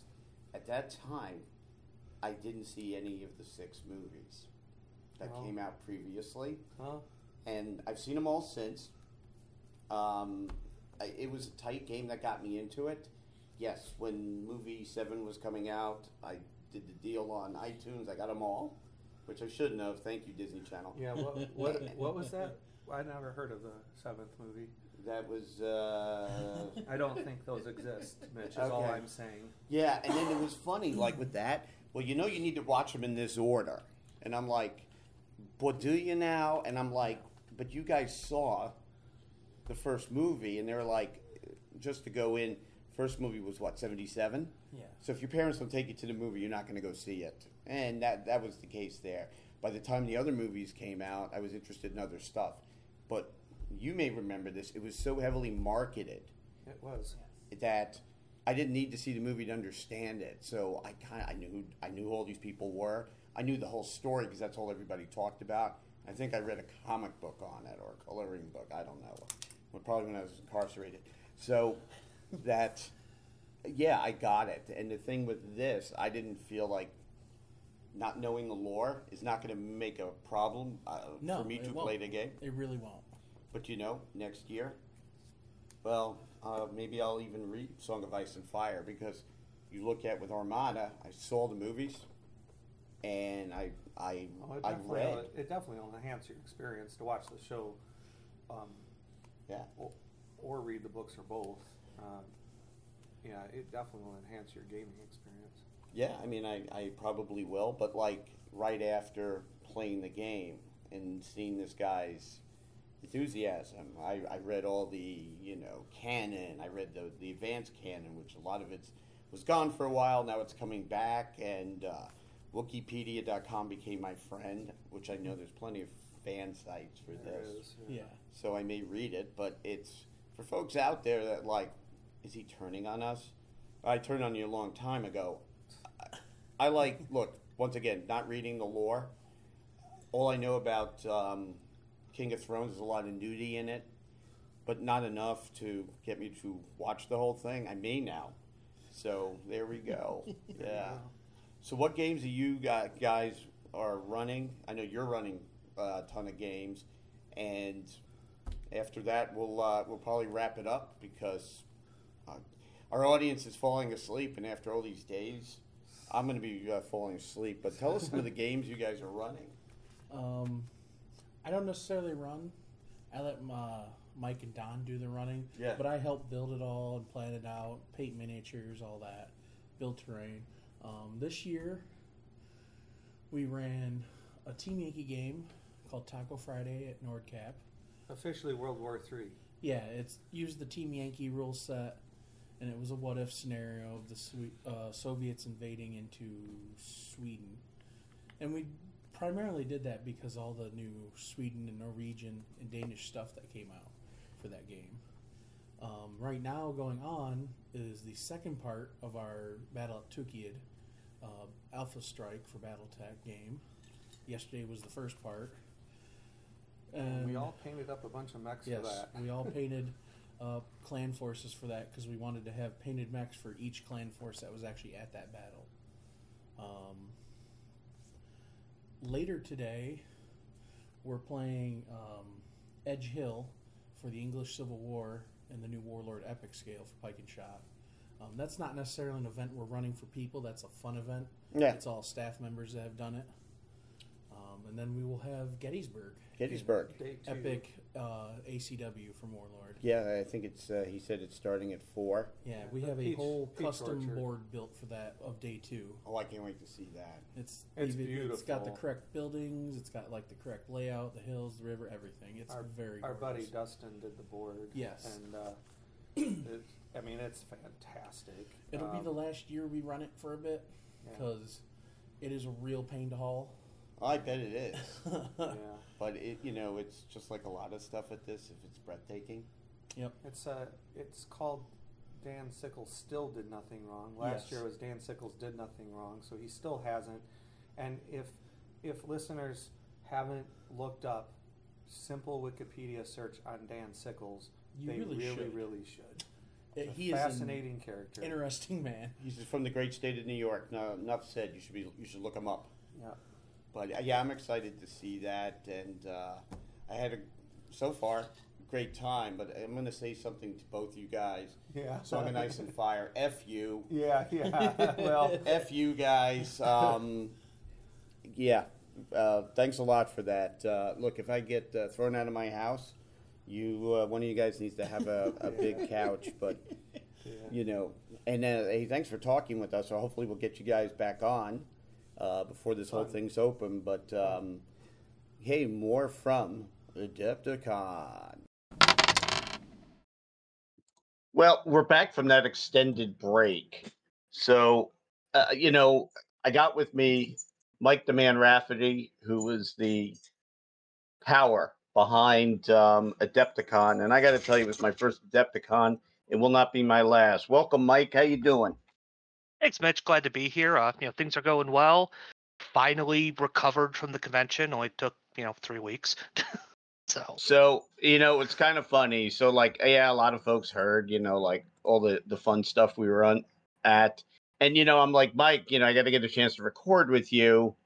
At that time, I didn't see any of the 6 movies that came out previously. And I've seen them all since. It was a tight game that got me into it. Yes, when movie 7 was coming out, I did the deal on iTunes. I got them all, which I shouldn't have. Thank you, Disney Channel. Yeah, what was that? I never heard of the 7th movie. That was... I don't think those exist, Mitch, is all I'm saying. Yeah, and then it was funny, like with that, well, you need to watch them in this order. And I'm like, but do you now? And I'm like, but you guys saw the first movie, and they're like, just to go in, first movie was what, 77? Yeah. So if your parents don't take you to the movie, you're not going to go see it. And that was the case there. By the time the other movies came out, I was interested in other stuff. But you may remember this, it was so heavily marketed. It was. That I didn't need to see the movie to understand it. So I knew who all these people were. I knew the whole story because that's all everybody talked about. I think I read a comic book on it or a coloring book. I don't know. Probably when I was incarcerated. So that, I got it. And the thing with this, I didn't feel like not knowing the lore is not going to make a problem for me to play the game. It really won't. But next year, well, maybe I'll even read Song of Ice and Fire, because you look at with Armada, I saw the movies, and I read. It definitely will enhance your experience to watch the show, or read the books, or both. It definitely will enhance your gaming experience. Yeah, I probably will, but like right after playing the game and seeing this guy's enthusiasm. I read all the, canon. I read the advanced canon, which a lot of it was gone for a while. Now it's coming back, and Wikipedia.com became my friend, which I know there's plenty of fan sites for this. Yeah. So I may read it, but it's for folks out there that is he turning on us? I turned on you a long time ago. I look, once again, not reading the lore. All I know about King of Thrones is a lot of nudity in it, but not enough to get me to watch the whole thing. I may now. So there we go. Yeah. So what games are you guys are running? I know you're running a ton of games, and after that we'll probably wrap it up because our audience is falling asleep, and after all these days, I'm going to be falling asleep. But tell us some of the games you guys are running. I don't necessarily run. I let Mike and Don do the running. Yeah. But I help build it all and plan it out, paint miniatures, all that, build terrain. This year, we ran a Team Yankee game called Taco Friday at NordCap. Officially World War III. Yeah, it's used the Team Yankee rule set, and it was a what-if scenario of the Soviets invading into Sweden. And we primarily did that because all the new Sweden and Norwegian and Danish stuff that came out for that game. Right now going on is the second part of our Battle at Tukid Alpha Strike for Battletech game. Yesterday was the first part. And we all painted up a bunch of mechs for that. We all painted clan forces for that because we wanted to have painted mechs for each clan force that was actually at that battle. Later today, we're playing Edge Hill for the English Civil War and the new Warlord Epic Scale for Pike and Shot. That's not necessarily an event we're running for people. That's a fun event. Yeah. It's all staff members that have done it. And then we will have Gettysburg. Day 2. Epic ACW from Warlord. Yeah, I think it's. He said it's starting at 4. Yeah, we have a whole custom orchard. board built for that of day 2. Oh, I can't wait to see that. It's beautiful. It's got the correct buildings. It's got the correct layout, the hills, the river, everything. It's very Our buddy gorgeous. Dustin did the board. Yes. And it's fantastic. It'll be the last year we run it for a bit because it is a real pain to haul. I bet it is. Yeah. But it's just like a lot of stuff at this. If it's breathtaking. Yep. It's called Dan Sickles Still Did Nothing Wrong. Last year was Dan Sickles Did Nothing Wrong, so he still hasn't. And if listeners haven't looked up simple Wikipedia search on Dan Sickles, they really should. He fascinating is an character. Interesting man. He's from the great state of New York. No, enough said. You should look him up. Yeah. But yeah, I'm excited to see that, and I had so far great time. But I'm going to say something to both you guys. Yeah. Song of Ice and Fire. F you. Yeah. Well, F you guys. Yeah. Thanks a lot for that. Look, if I get thrown out of my house, one of you guys needs to have a big couch. But and hey, thanks for talking with us. So hopefully we'll get you guys back on. Before this whole thing's open, but hey, more from Adepticon. Well, we're back from that extended break. So, I got with me Mike the Man Rafferty, who was the power behind Adepticon, and I got to tell you, it was my first Adepticon. It will not be my last. Welcome, Mike. How you doing? Thanks, Mitch. Glad to be here. Things are going well. Finally recovered from the convention. Only took 3 weeks. So it's kind of funny. So a lot of folks heard all the fun stuff we were at, and I'm like, Mike, I got to get a chance to record with you,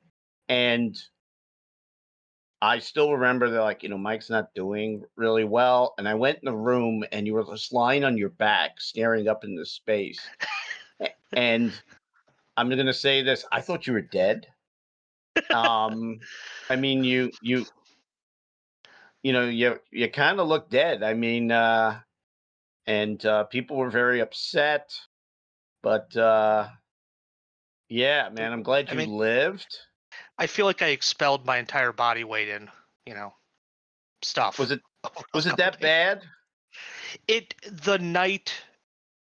and I still remember that Mike's not doing really well, and I went in the room and you were just lying on your back, staring up into space. And I'm going to say this. I thought you were dead. I mean, you kind of look dead. I mean, and people were very upset. But, yeah, man, I'm glad you lived. I feel like I expelled my entire body weight in, stuff. Was it Was it that bad? The night,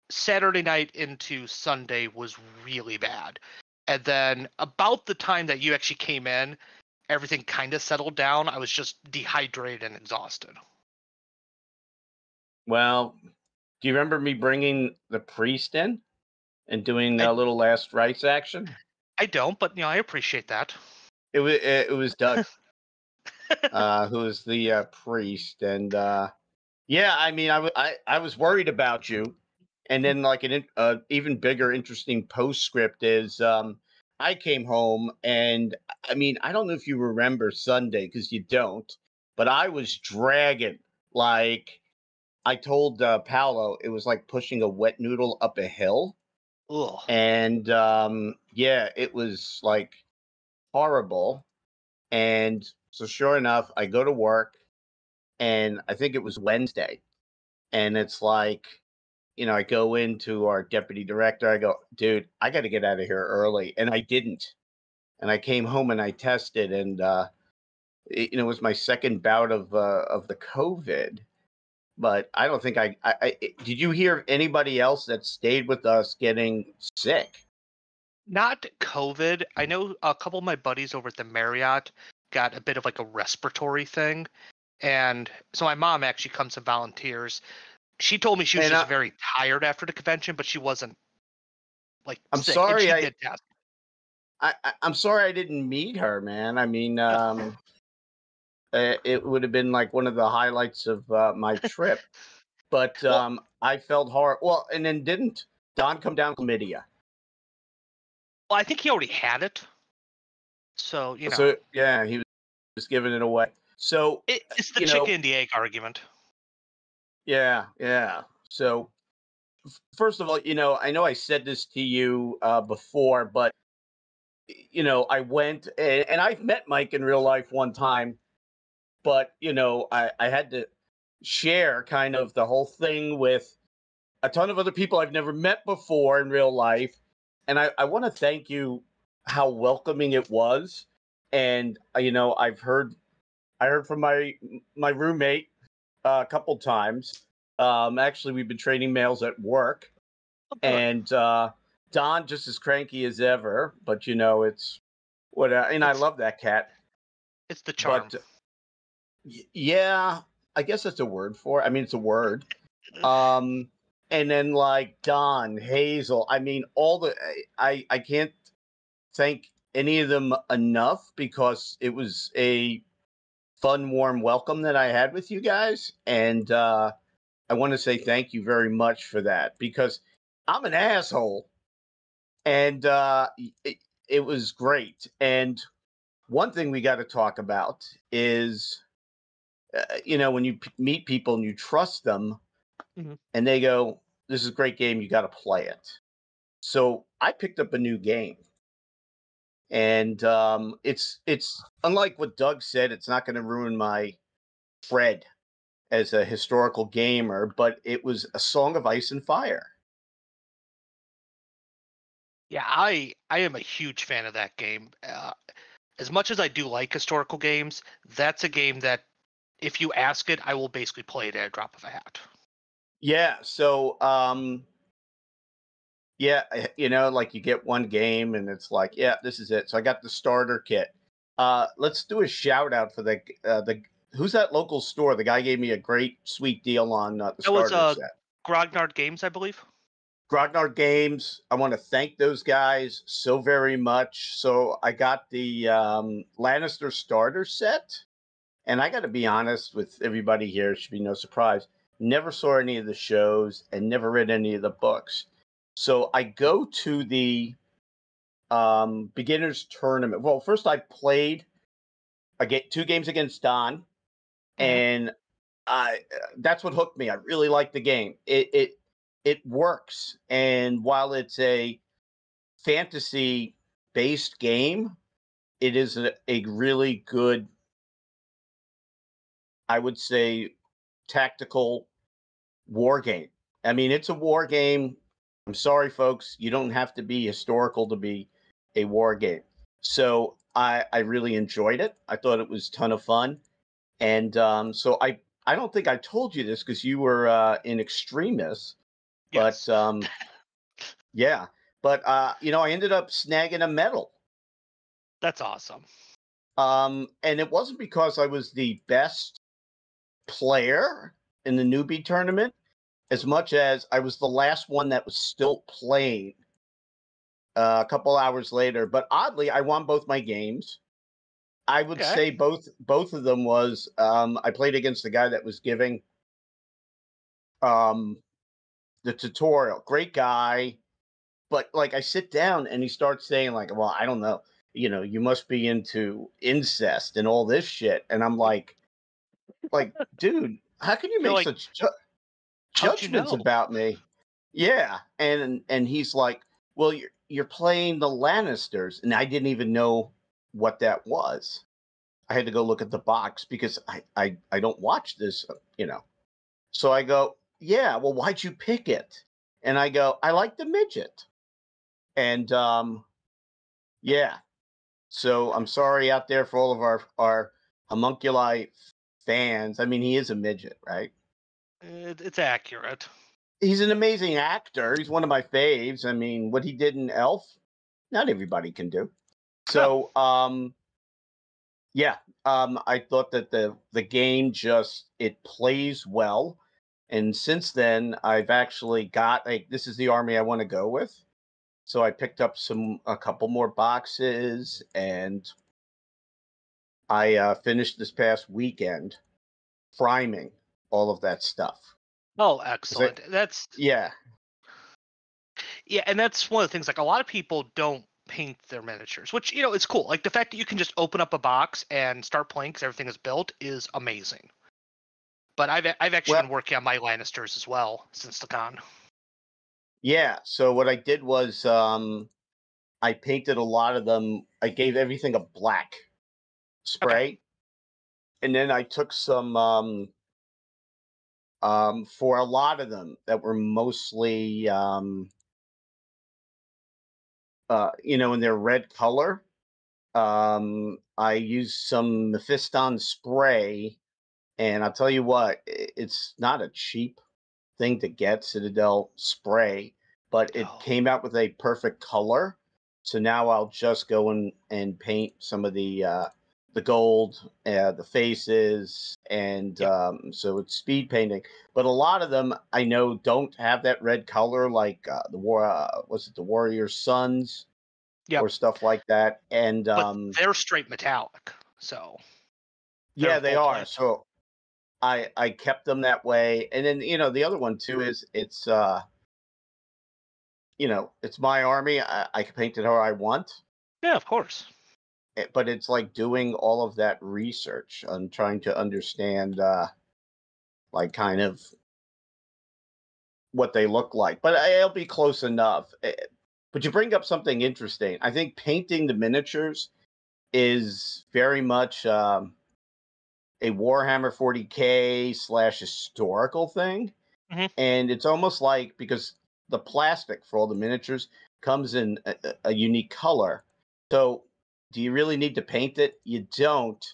Saturday night into Sunday was really bad. And then about the time that you actually came in, everything kind of settled down. I was just dehydrated and exhausted. Well, do you remember me bringing the priest in and doing a little last rites action? I don't, but I appreciate that. It was Doug, who was the priest, and yeah, I mean, I was worried about you, and then like an even bigger interesting postscript is I came home, and I mean, I don't know if you remember Sunday because you don't, but I was dragging like. I told Paolo it was like pushing a wet noodle up a hill. Ugh. And yeah, it was like horrible. And so sure enough, I go to work and I think it was Wednesday. And it's like, I go into our deputy director. I go, dude, I got to get out of here early. And I didn't. And I came home and I tested and, it was my second bout of the COVID. But I don't think I did. You hear of anybody else that stayed with us getting sick? Not COVID. I know a couple of my buddies over at the Marriott got a bit of like a respiratory thing. And so my mom actually comes and volunteers. She told me she was just very tired after the convention, but she wasn't like I'm sick. sorry. And she did test. I'm sorry I didn't meet her, man. I mean, it would have been like one of the highlights of my trip. But I felt horrible. Well, and then didn't Don come down with chlamydia? Well, I think he already had it. So, So, yeah, he was giving it away. So it's the chicken and the egg argument. Yeah, yeah. So, first of all, I know I said this to you before, but, I went and I've met Mike in real life one time, but, I had to share kind of the whole thing with a ton of other people I've never met before in real life. And I want to thank you how welcoming it was. And, I heard from my roommate a couple times. Actually, we've been trading mails at work. And Don just as cranky as ever. But, it's what, and I love that cat. It's the charm. But, yeah, I guess that's a word for it. I mean, it's a word. And then like Don, Hazel, I mean, I can't thank any of them enough because it was a fun, warm welcome that I had with you guys. And I want to say thank you very much for that because I'm an asshole. And it was great. And one thing we got to talk about is, when you meet people and you trust them, and they go, "This is a great game. You got to play it." So I picked up a new game, and it's unlike what Doug said. It's not going to ruin my Fred as a historical gamer, but it was A Song of Ice and Fire. Yeah, I am a huge fan of that game. As much as I do like historical games, that's a game that if you ask it, I will basically play it at a drop of a hat. Yeah. So, yeah, like you get one game and it's like, yeah, this is it. So I got the starter kit. Let's do a shout out for the who's that local store? The guy gave me a great sweet deal on the starter set. Grognard Games, I believe. Grognard Games. I want to thank those guys so very much. So I got the Lannister starter set. And I got to be honest with everybody here, it should be no surprise. Never saw any of the shows and never read any of the books. So I go to the beginners tournament. Well, first I played 2 games against Don, and that's what hooked me. I really like the game. It works, and while it's a fantasy-based game, it is a really good, I would say, tactical war game. I mean, it's a war game. I'm sorry, folks. You don't have to be historical to be a war game. So I really enjoyed it. I thought it was a ton of fun. And so I I don't think I told you this because you were in extremis, but Yes. yeah. But I ended up snagging a medal. That's awesome. And it wasn't because I was the best player in the newbie tournament, as much as I was the last one that was still playing a couple hours later. But oddly, I won both my games. I would Okay. say both of them was I played against the guy that was giving the tutorial. Great guy, but like I sit down and he starts saying like, "Well, I don't know, you must be into incest and all this shit," and I'm like, dude, how can you You're make like, such how'd you judgments know? about me? Yeah, and he's like, "Well, you're playing the Lannisters," and I didn't even know what that was. I had to go look at the box because I don't watch this. So I go, "Yeah, well, why'd you pick it?" And I go, "I like the midget." And yeah. So I'm sorry out there for all of our homunculi fans. I mean, he is a midget, right? It's accurate. He's an amazing actor. He's one of my faves. I mean, what he did in Elf, not everybody can do. So, yeah, I thought that the game just it plays well, and since then I've actually got this is the army I want to go with. So I picked up a couple more boxes, and I finished this past weekend priming all of that stuff. Oh, excellent. Yeah. Yeah, and that's one of the things. Like a lot of people don't paint their miniatures, which it's cool. Like the fact that you can just open up a box and start playing because everything is built is amazing. But I've actually been working on my Lannisters as well since the con. Yeah. So what I did was I painted a lot of them. I gave everything a black spray, and then I took some for a lot of them that were mostly in their red color. I used some Mephiston spray, and I'll tell you what, it's not a cheap thing to get, Citadel spray, but it came out with a perfect color. So now I'll just go and paint some of the gold, the faces, and so it's speed painting. But a lot of them I know don't have that red color, like was it the Warrior Sons, or stuff like that. And but they're straight metallic, so yeah, they are. plant. So I kept them that way, and then the other one too is it's it's my army. I can paint it how I want. Yeah, of course. But it's like doing all of that research and trying to understand, like kind of what they look like. But it'll be close enough. But you bring up something interesting. I think painting the miniatures is very much a Warhammer 40K / historical thing. Mm-hmm. And it's almost like because the plastic for all the miniatures comes in a unique color. So do you really need to paint it? You don't.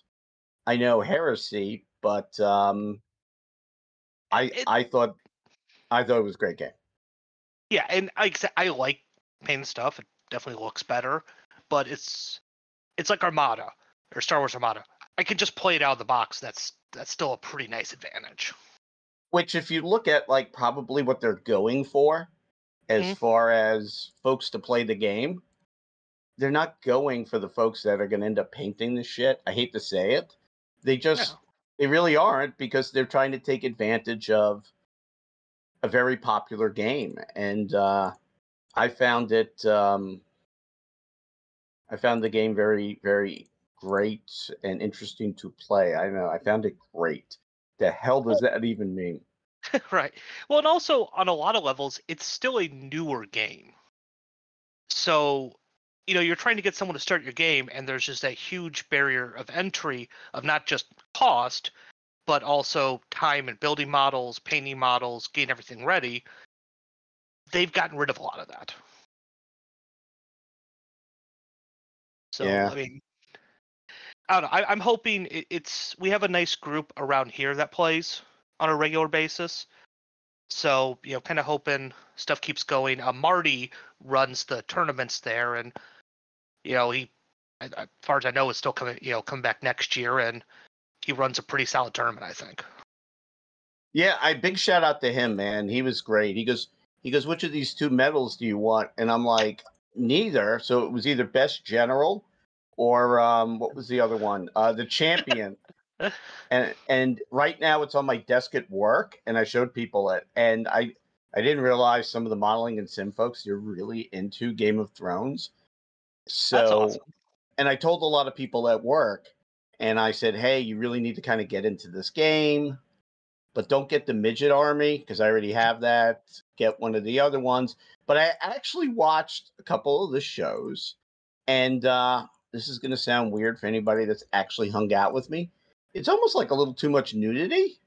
I know heresy, but I thought it was a great game. Yeah, and like I said, I like painting stuff. It definitely looks better, but it's like Armada or Star Wars Armada. I can just play it out of the box. That's still a pretty nice advantage. Which, if you look at like probably what they're going for, as far as folks to play the game, they're not going for the folks that are going to end up painting the shit. I hate to say it. They really aren't, because they're trying to take advantage of a very popular game. And I found the game very, very great and interesting to play. I don't know. I found it great. The hell does that even mean? Right. Well, and also on a lot of levels, it's still a newer game. So, you're trying to get someone to start your game, and there's just that huge barrier of entry of not just cost, but also time and building models, painting models, getting everything ready. They've gotten rid of a lot of that. So, Yeah. I mean, I don't know. I'm hoping it's we have a nice group around here that plays on a regular basis. So, kind of hoping stuff keeps going. Marty runs the tournaments there, and he, as far as I know, is still coming back next year, and he runs a pretty solid tournament, I think. Yeah, big shout out to him, man. He was great. He goes, which of these 2 medals do you want? And I'm like, neither. So it was either best general or what was the other one? The champion. And right now it's on my desk at work, and I showed people it, and I didn't realize some of the modeling and sim folks, you're really into Game of Thrones. So, that's awesome. And I told a lot of people at work, and I said, hey, you really need to kind of get into this game, but don't get the midget army because I already have that. Get one of the other ones. But I actually watched a couple of the shows, and this is going to sound weird for anybody that's actually hung out with me. It's almost like a little too much nudity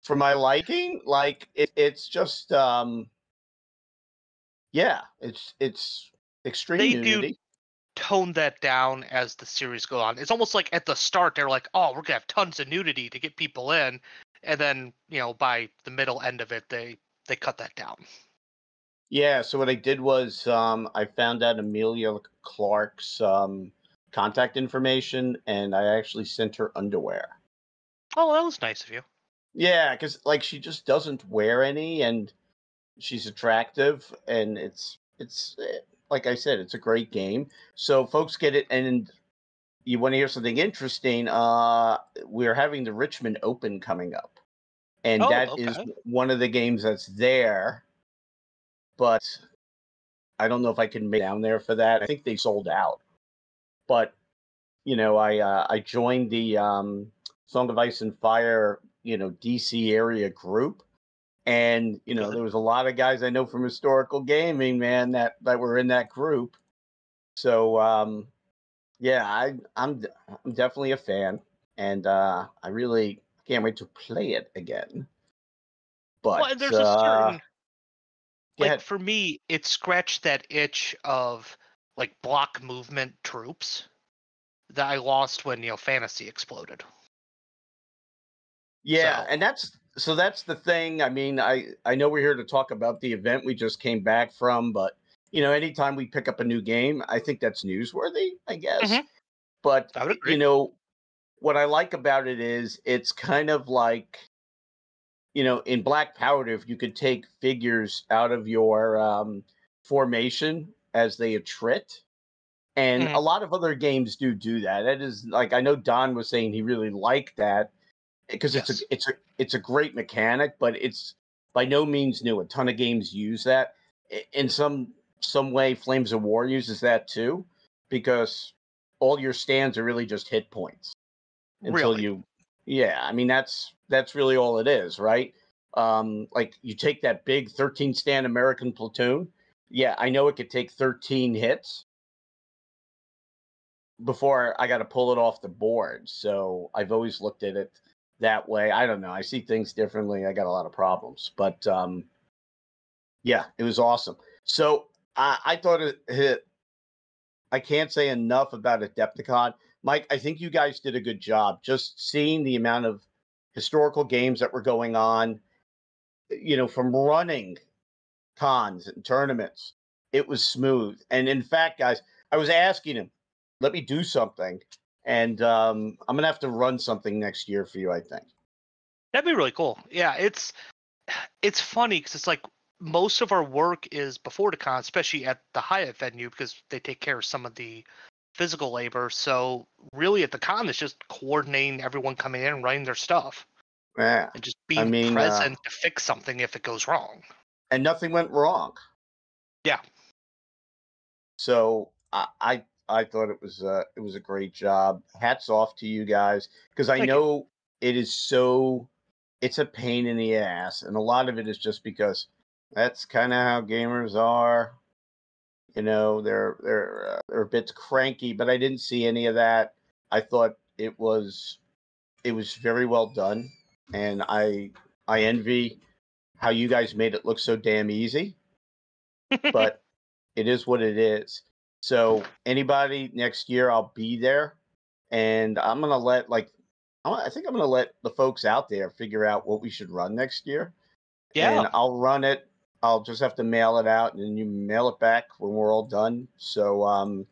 for my liking. Like it's just, it's extreme they nudity. do tone that down as the series go on. It's almost like at the start they're like, "Oh, we're gonna have tons of nudity to get people in," and then by the middle end of it, they cut that down. Yeah. So what I did was I found out Amelia Clark's contact information, and I actually sent her underwear. Oh, that was nice of you. Yeah, because she just doesn't wear any, and she's attractive, and it's like I said, it's a great game. So folks get it, and you want to hear something interesting? We're having the Richmond Open coming up, and that is one of the games that's there, but I don't know if I can make it down there for that. I think they sold out. But I joined the Song of Ice and Fire, DC area group, and there was a lot of guys I know from historical gaming, man, that were in that group. So I'm definitely a fan, and I really can't wait to play it again. But and there's a certain ahead. For me, it scratched that itch of block movement troops that I lost when Fantasy exploded. Yeah, and that's the thing. I mean, I know we're here to talk about the event we just came back from, but anytime we pick up a new game, I think that's newsworthy, I guess. Mm-hmm. But I would agree. What I like about it is it's kind of like in Black Powder, if you could take figures out of your formation as they attrit. And a lot of other games do that. That is I know Don was saying he really liked that because it's a great mechanic, but it's by no means new. A ton of games use that. In some way, Flames of War uses that too, because all your stands are really just hit points until you. Yeah, I mean that's really all it is, right? You take that big 13 stand American platoon. Yeah, I know it could take 13 hits before I got to pull it off the board. So I've always looked at it that way. I don't know. I see things differently. I got a lot of problems, but yeah, it was awesome. So I thought it hit. I can't say enough about Adepticon. Mike, I think you guys did a good job just seeing the amount of historical games that were going on, from running cons and tournaments. It was smooth. And in fact, guys, I was asking him, let me do something. And I'm going to have to run something next year for you, I think. That'd be really cool. Yeah, it's funny because it's most of our work is before the con, especially at the Hyatt venue, because they take care of some of the physical labor. So really at the con, it's just coordinating everyone coming in and running their stuff. Yeah. And just being present to fix something if it goes wrong. And nothing went wrong. Yeah. So I thought it was a great job. Hats off to you guys, because I know it's a pain in the ass, and a lot of it is just because that's kind of how gamers are. They're a bit cranky, but I didn't see any of that. I thought it was very well done, and I envy how you guys made it look so damn easy. But it is what it is. So anybody next year, I'll be there, and I'm gonna let I think I'm gonna let the folks out there figure out what we should run next year, Yeah. and I'll run it. I'll just have to mail it out, and then you mail it back when we're all done. So,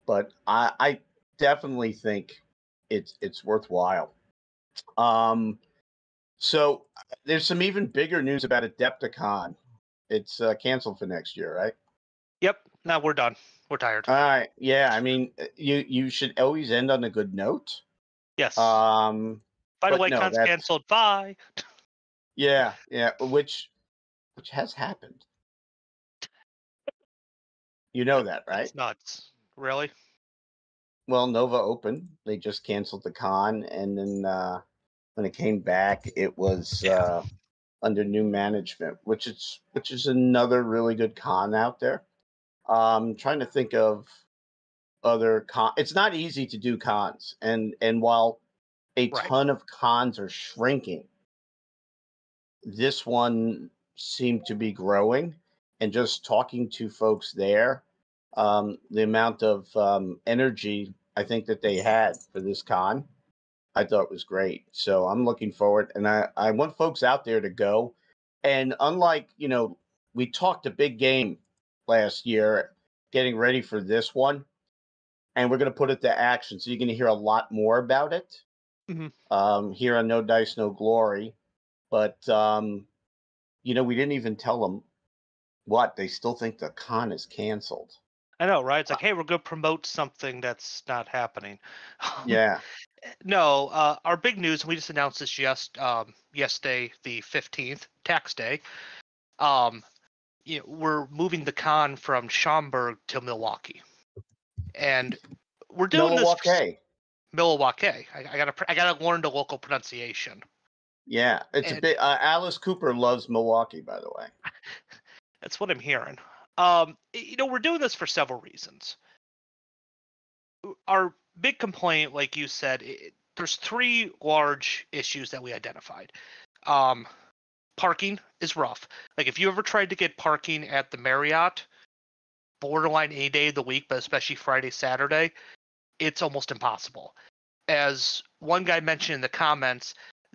but I definitely think it's worthwhile. So there's some even bigger news about Adepticon. It's canceled for next year, right? Yep. Now we're done. We're tired. All right. Yeah. I mean, you should always end on a good note. Yes. By the way, con's canceled. Bye. Yeah. Which has happened. You know that, right? It's nuts. Really? Well, Nova Open, they just canceled the con, and then when it came back, it was under new management, which is another really good con out there. Trying to think of other con. It's not easy to do cons, and while a ton of cons are shrinking, this one seemed to be growing. And just talking to folks there, the amount of energy I think that they had for this con, I thought was great. So I'm looking forward, and I want folks out there to go. And unlike, we talked a big game last year getting ready for this one, and we're going to put it to action. So you're going to hear a lot more about it here on No Dice, No Glory. But, we didn't even tell them what. They still think the con is canceled. I know, right? It's like, hey, we're going to promote something that's not happening. Yeah. No, our big news, we just announced this yesterday, the 15th, tax day. We're moving the con from Schaumberg to Milwaukee. And we're doing Milwaukee. I gotta learn the local pronunciation. Yeah, it's a bit. Alice Cooper loves Milwaukee, by the way. That's what I'm hearing. We're doing this for several reasons. Our big complaint, like you said, there's 3 large issues that we identified. Parking is rough. Like if you ever tried to get parking at the Marriott, borderline any day of the week, but especially Friday, Saturday, it's almost impossible. As one guy mentioned in the comments,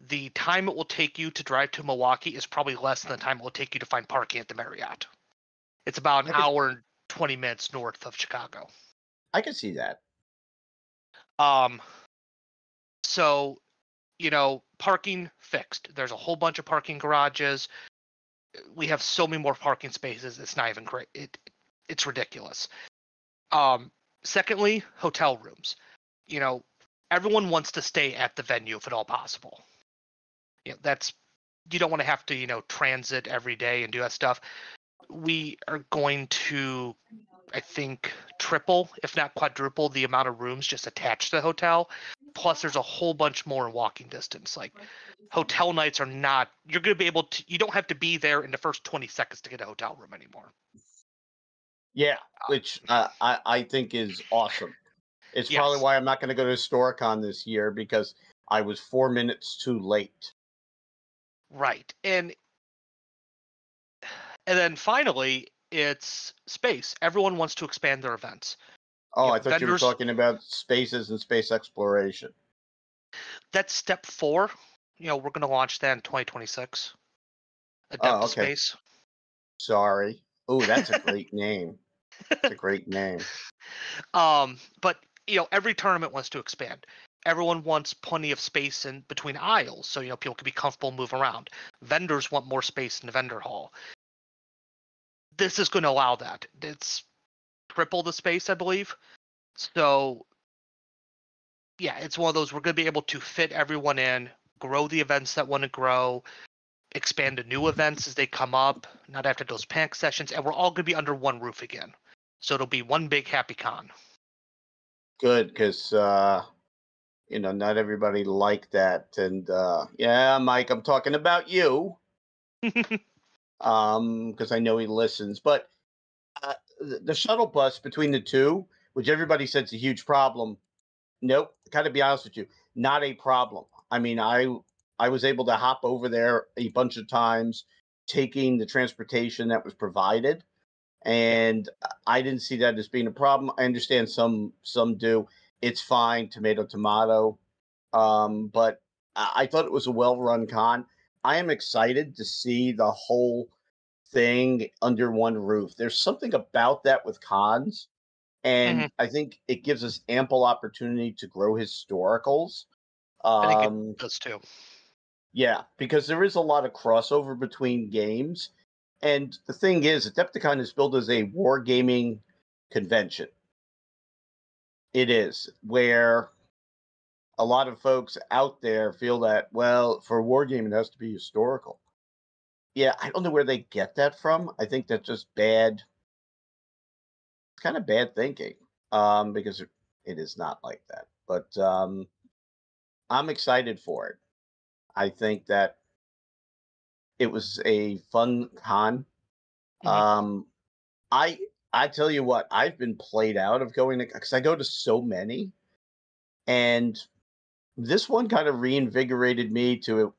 the time it will take you to drive to Milwaukee is probably less than the time it will take you to find parking at the Marriott. It's about an hour and 20 minutes north of Chicago. I can see that. So, parking fixed. There's a whole bunch of parking garages. We have so many more parking spaces. It's not even great. It's ridiculous. Secondly, hotel rooms. Everyone wants to stay at the venue if at all possible. You don't want to have to, transit every day and do that stuff. We are going to, I think, triple, if not quadruple, the amount of rooms just attached to the hotel. Plus, there's a whole bunch more in walking distance. Like, hotel nights are not, you're going to be able to, you don't have to be there in the first 20 seconds to get a hotel room anymore. Yeah, which I think is awesome. It's probably why I'm not going to go to StoreCon this year, because I was 4 minutes too late. Right. And then finally, it's space. Everyone wants to expand their events. Oh, I thought you were talking about spaces and space exploration. That's step 4. We're going to launch that in 2026. Adept Space. Sorry. Oh, that's a great name. It's a great name. But, every tournament wants to expand. Everyone wants plenty of space in between aisles, so people can be comfortable, move around. Vendors want more space in the vendor hall. This is going to allow that. It's triple the space, I believe. So, yeah, it's one of those, we're going to be able to fit everyone in, grow the events that want to grow, expand to new events as they come up, not after those panic sessions, and we're all going to be under one roof again. So it'll be one big happy con. Good, because not everybody liked that. And yeah, Mike, I'm talking about you. Because I know he listens. But the shuttle bus between the two, which everybody said is a huge problem. Nope. Gotta be honest with you, not a problem. I mean, I was able to hop over there a bunch of times, taking the transportation that was provided. and I didn't see that as being a problem. I understand some do. It's fine, tomato tomato, but I thought it was a well-run con. I am excited to see the whole thing under one roof. There's something about that with cons, and I think it gives us ample opportunity to grow historicals. I think it does too. Yeah, because there is a lot of crossover between games. And the thing is, Adepticon is billed as a wargaming convention. It is, where a lot of folks out there feel that, well, for wargaming, it has to be historical. Yeah, I don't know where they get that from. I think that's just bad, kind of bad thinking, because it is not like that. But I'm excited for it. I think that it was a fun con. I tell you what, I've been played out of going to, because I go to so many, and this one kind of reinvigorated me to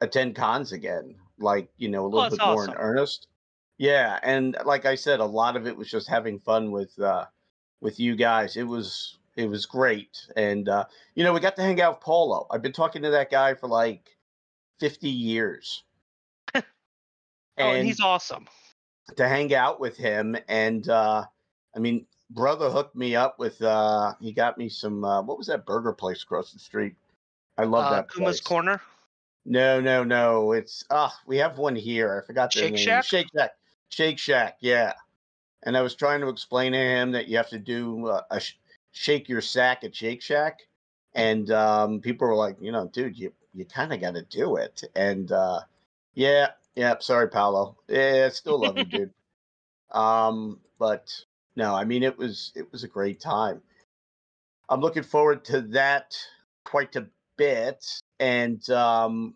attend cons again, like, a little that's bit more in awesome. earnest. Yeah, and like I said, a lot of it was just having fun with you guys. It was great, and we got to hang out with Paulo. I've been talking to that guy for like 50 years. And he's awesome. To hang out with him, and brother hooked me up with he got me some what was that burger place across the street? I love that Kuma's place. Corner? No, it's we have one here. I forgot their Shake name. Shack? Shake Shack, yeah. And I was trying to explain to him that you have to do shake your sack at Shake Shack, and people were like, dude, you kind of got to do it. And yeah, sorry, Paolo. Yeah, I still love you, dude. But no, it was a great time. I'm looking forward to that quite a bit, and I'm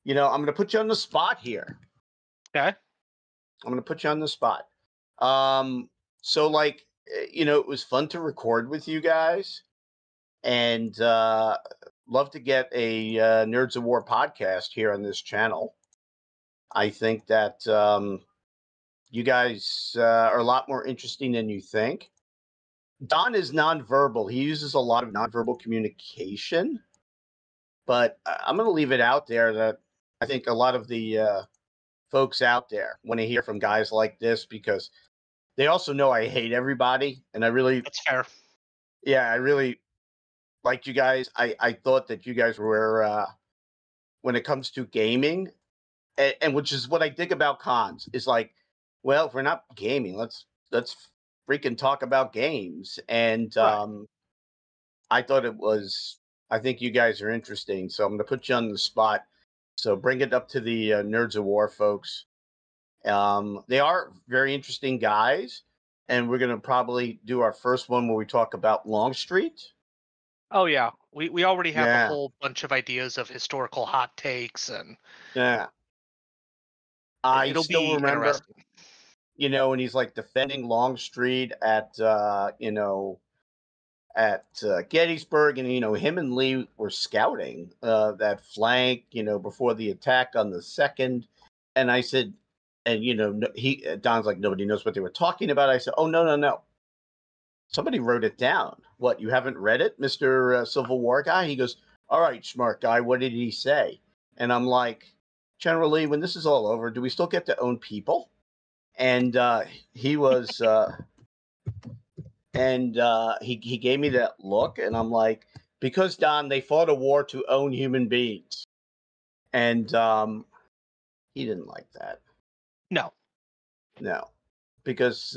going to put you on the spot here. Okay. I'm going to put you on the spot. So like, it was fun to record with you guys, and love to get a Nerds of War podcast here on this channel. I think that you guys are a lot more interesting than you think. Don is nonverbal. He uses a lot of nonverbal communication, but I'm going to leave it out there that I think a lot of the folks out there want to hear from guys like this, because they also know I hate everybody, and That's fair. Yeah, I really liked you guys. I thought that you guys were, when it comes to gaming, and which is what I dig about cons, is like, well, if we're not gaming, let's freaking talk about games. And I think you guys are interesting, so I'm going to put you on the spot. So bring it up to the Nerds of War folks. They are very interesting guys, and we're going to probably do our first one where we talk about Longstreet. Oh yeah, we already have a whole bunch of ideas of historical hot takes, and it'll still remember, and he's like defending Longstreet at Gettysburg, and him and Lee were scouting that flank, before the attack on the 2nd, and I said, and Don's like, nobody knows what they were talking about. I said, oh no, somebody wrote it down. What, you haven't read it, Mr. Civil War guy? He goes, all right, smart guy, what did he say? And I'm like, General Lee, when this is all over, do we still get to own people? And he was he gave me that look, and I'm like, because Don, they fought a war to own human beings, and he didn't like that. No, because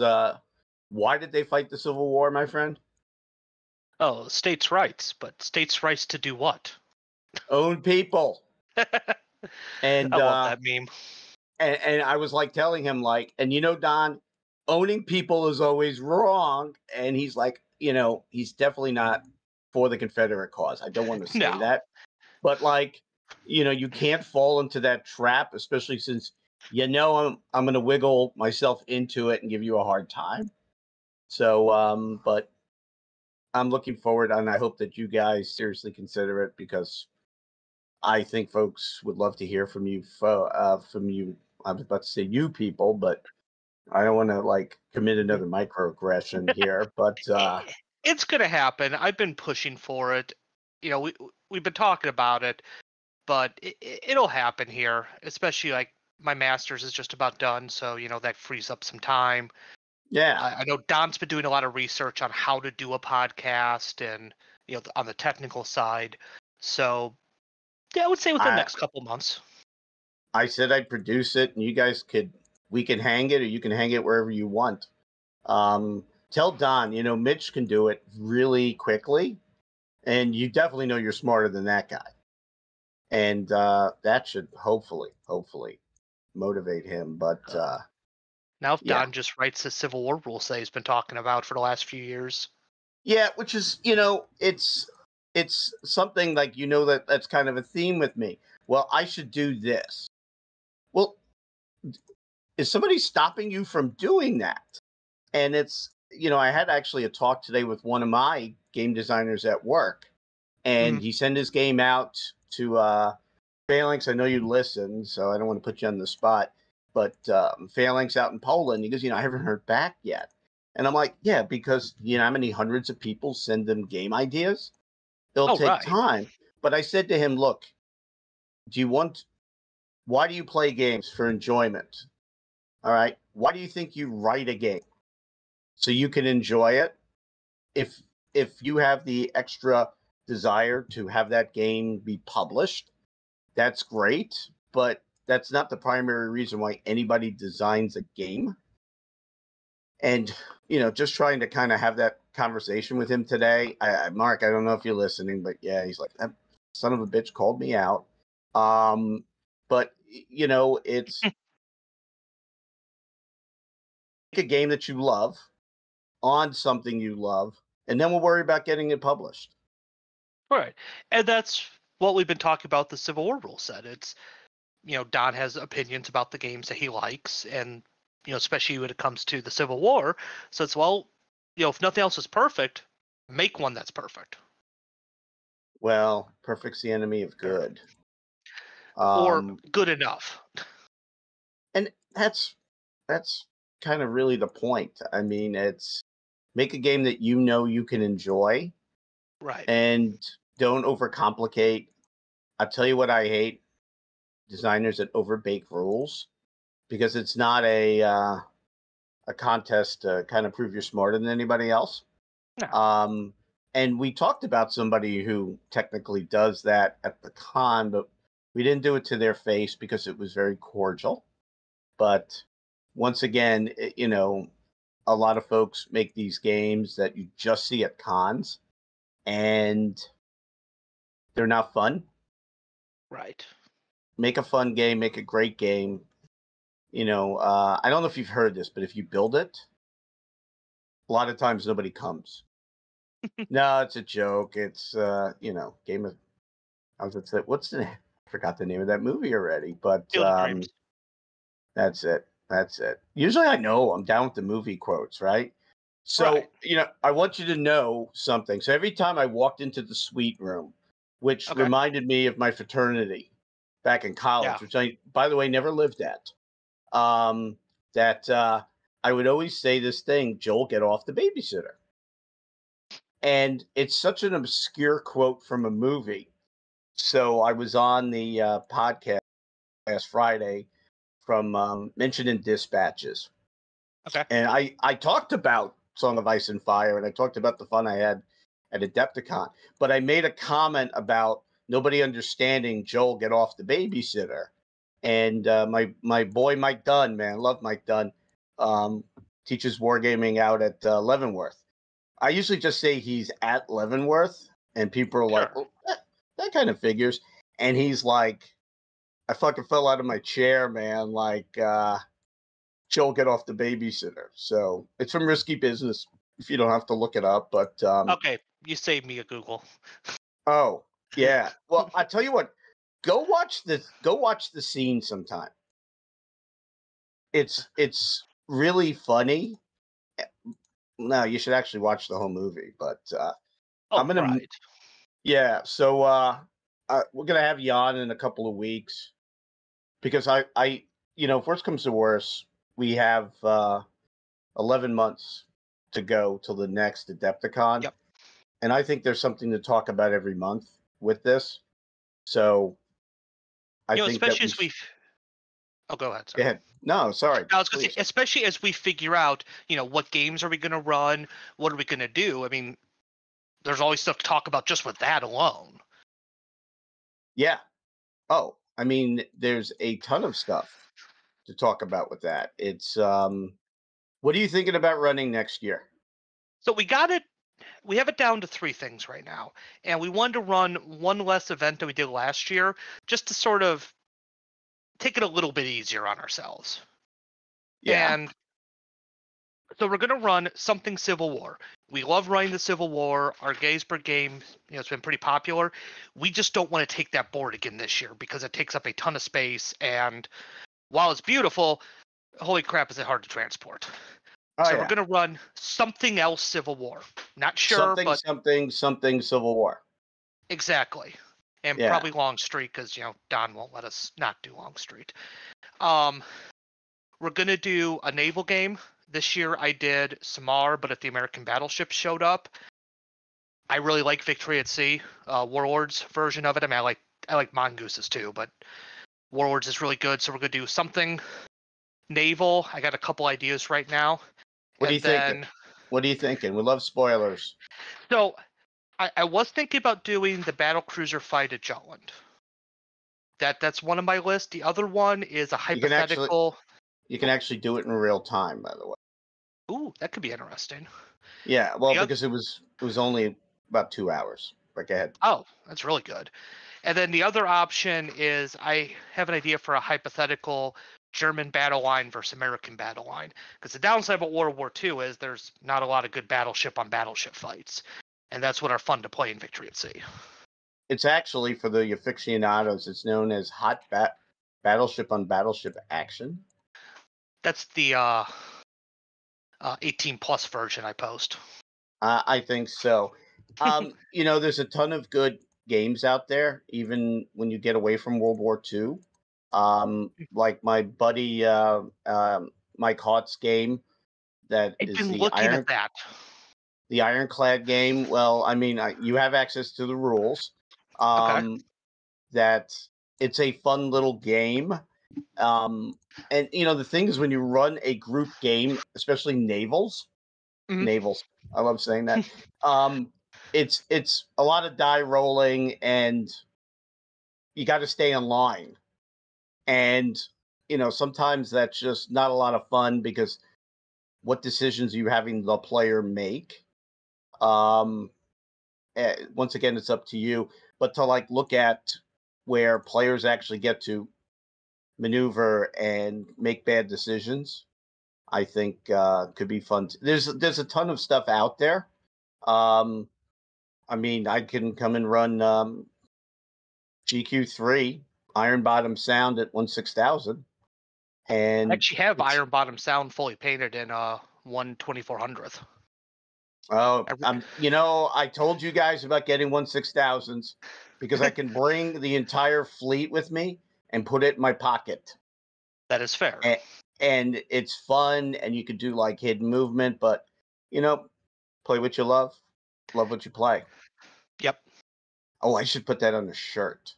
why did they fight the Civil War, my friend? Oh, states' rights, but states' rights to do what? Own people. And I love that meme. And I was like telling him, like, and Don, owning people is always wrong. And he's like, he's definitely not for the Confederate cause. I don't want to say that. But like, you can't fall into that trap, especially since, I'm going to wiggle myself into it and give you a hard time. So, but I'm looking forward, and I hope that you guys seriously consider it, because I think folks would love to hear from you, I was about to say you people, but I don't want to like commit another microaggression here, but It's gonna happen. I've been pushing for it. You know, we've been talking about it, but it'll happen here. Especially like my master's is just about done, so you know that frees up some time. yeah, I know Don's been doing a lot of research on how to do a podcast and you know on the technical side. So yeah, I would say within the next couple months. I said I'd produce it, and we can hang it, or you can hang it wherever you want. Tell Don, Mitch can do it really quickly, and you definitely know you're smarter than that guy, and that should hopefully motivate him. But now, if yeah. Don just writes the Civil War rules that he's been talking about for the last few years, yeah, which is it's something like that's kind of a theme with me. Well, I should do this. Well, is somebody stopping you from doing that? And it's, I had actually a talk today with one of my game designers at work, and he sent his game out to Phalanx. I know you listen, so I don't want to put you on the spot, but Phalanx out in Poland. He goes, I haven't heard back yet. And I'm like, yeah, because how many hundreds of people send them game ideas? It'll take time. But I said to him, look, why do you play games? For enjoyment. All right. Why do you think you write a game? So you can enjoy it. If you have the extra desire to have that game be published, that's great, but that's not the primary reason why anybody designs a game. And, just trying to kind of have that conversation with him today. Mark, I don't know if you're listening, but yeah, he's like, that son of a bitch called me out. But, it's a game that you love on something you love, and then we'll worry about getting it published. Right. And that's what we've been talking about the Civil War rule set. It's, Don has opinions about the games that he likes, and, especially when it comes to the Civil War. So it's, if nothing else is perfect, make one that's perfect. Well, perfect's the enemy of good. Or good enough. And that's kind of really the point. I mean, it's make a game that you can enjoy. Right. And don't overcomplicate. I'll tell you what I hate. Designers that overbake rules, because it's not a contest to kind of prove you're smarter than anybody else. No. And we talked about somebody who technically does that at the con, but we didn't do it to their face because it was very cordial. But once again, a lot of folks make these games that you just see at cons, and they're not fun. Right. Make a fun game, make a great game. I don't know if you've heard this, but if you build it, a lot of times nobody comes. No, it's a joke. It's game of. What's the name? I forgot the name of that movie already, but that's it. Usually I know I'm down with the movie quotes, right? So, I want you to know something. So every time I walked into the suite room, which reminded me of my fraternity back in college, which I, by the way, never lived at, that I would always say this thing, Joel, get off the babysitter. And it's such an obscure quote from a movie. So I was on the podcast last Friday from Mention and Dispatches. Okay. And I talked about Song of Ice and Fire, and I talked about the fun I had at Adepticon. But I made a comment about nobody understanding Joel get off the babysitter. And my boy Mike Dunn, man, love Mike Dunn, teaches wargaming out at Leavenworth. I usually just say he's at Leavenworth, and people are like, oh, that kind of figures. And he's like, I fucking fell out of my chair, man. Like, Joel get off the babysitter. So it's from Risky Business if you don't have to look it up. But okay, you saved me a Google. Oh, yeah. Well, I tell you what, go watch the scene sometime. It's really funny. No, you should actually watch the whole movie, but I'm gonna right. Yeah, so we're gonna have you on in a couple of weeks, because I if worst comes to worst, we have 11 months to go till the next Adepticon. Yep. And I think there's something to talk about every month with this. So I think especially that as we. Oh, go ahead. Go Sorry. ahead. No, sorry. I was going to Please. say, especially as we figure out, what games are we going to run? What are we going to do? I mean, there's always stuff to talk about just with that alone. Yeah. Oh, I mean, there's a ton of stuff to talk about with that. It's what are you thinking about running next year? So we got it. We have it down to 3 things right now, and we wanted to run one less event than we did last year, just to sort of take it a little bit easier on ourselves. Yeah. And so we're going to run something Civil War. We love running the Civil War. Our Gettysburg game, it's been pretty popular. We just don't want to take that board again this year because it takes up a ton of space. And while it's beautiful, holy crap, is it hard to transport. So we're going to run something else Civil War. Not sure, but something Civil War. Exactly. And probably Longstreet because, Don won't let us not do Longstreet. We're going to do a naval game. This year I did Samar, but if the American battleships showed up, I really like Victory at Sea, Warlords version of it. I mean, I like Mongooses too, but Warlords is really good. So we're going to do something naval. I got a couple ideas right now. What are you thinking? What are you thinking? We love spoilers. So I was thinking about doing the battle cruiser fight at Jutland. That's one of my lists. The other one is a hypothetical. You can actually do it in real time, by the way. Ooh, that could be interesting. Yeah, well, because it was only about 2 hours. But go ahead. Oh, that's really good. And then the other option is I have an idea for a hypothetical German battle line versus American battle line. Because the downside of World War II is there's not a lot of good battleship on battleship fights. And that's what are fun to play in Victory at Sea. It's actually, for the aficionados, it's known as hot battleship on battleship action. That's the 18 plus version I post. I think so. There's a ton of good games out there, even when you get away from World War II. Like my buddy Mike Hart's game. I've been looking at that. The Ironclad game. Well, I mean, you have access to the rules. That it's a fun little game. And the thing is, when you run a group game, especially navals, I love saying that. It's a lot of die rolling, and you got to stay in line. And sometimes that's just not a lot of fun because what decisions are you having the player make? Once again, it's up to you. But to look at where players actually get to maneuver and make bad decisions, I think could be fun. There's a ton of stuff out there. I mean, I can come and run GQ3 Iron Bottom Sound at 1/6000, and I actually have Iron Bottom Sound fully painted in 1/2400th. Oh, I told you guys about getting 1/6000s because I can bring the entire fleet with me and put it in my pocket. That is fair. And it's fun, and you could do hidden movement, but play what you love what you play. Yep. Oh, I should put that on the shirt.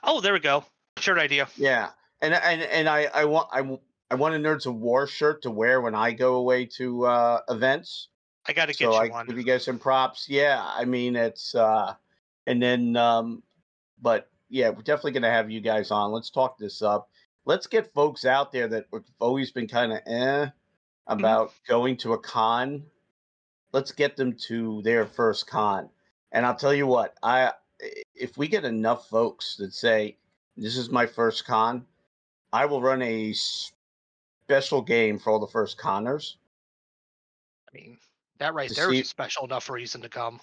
Oh, there we go. Shirt idea. Yeah, and I want a Nerds of War shirt to wear when I go away to events. I got to get you one. Give you guys some props. Yeah, I mean it's and then but yeah, we're definitely gonna have you guys on. Let's talk this up. Let's get folks out there that have always been kind of about going to a con. Let's get them to their first con. And I'll tell you what, if we get enough folks that say, this is my first con, I will run a special game for all the first conners. I mean, that right there is a special enough reason to come.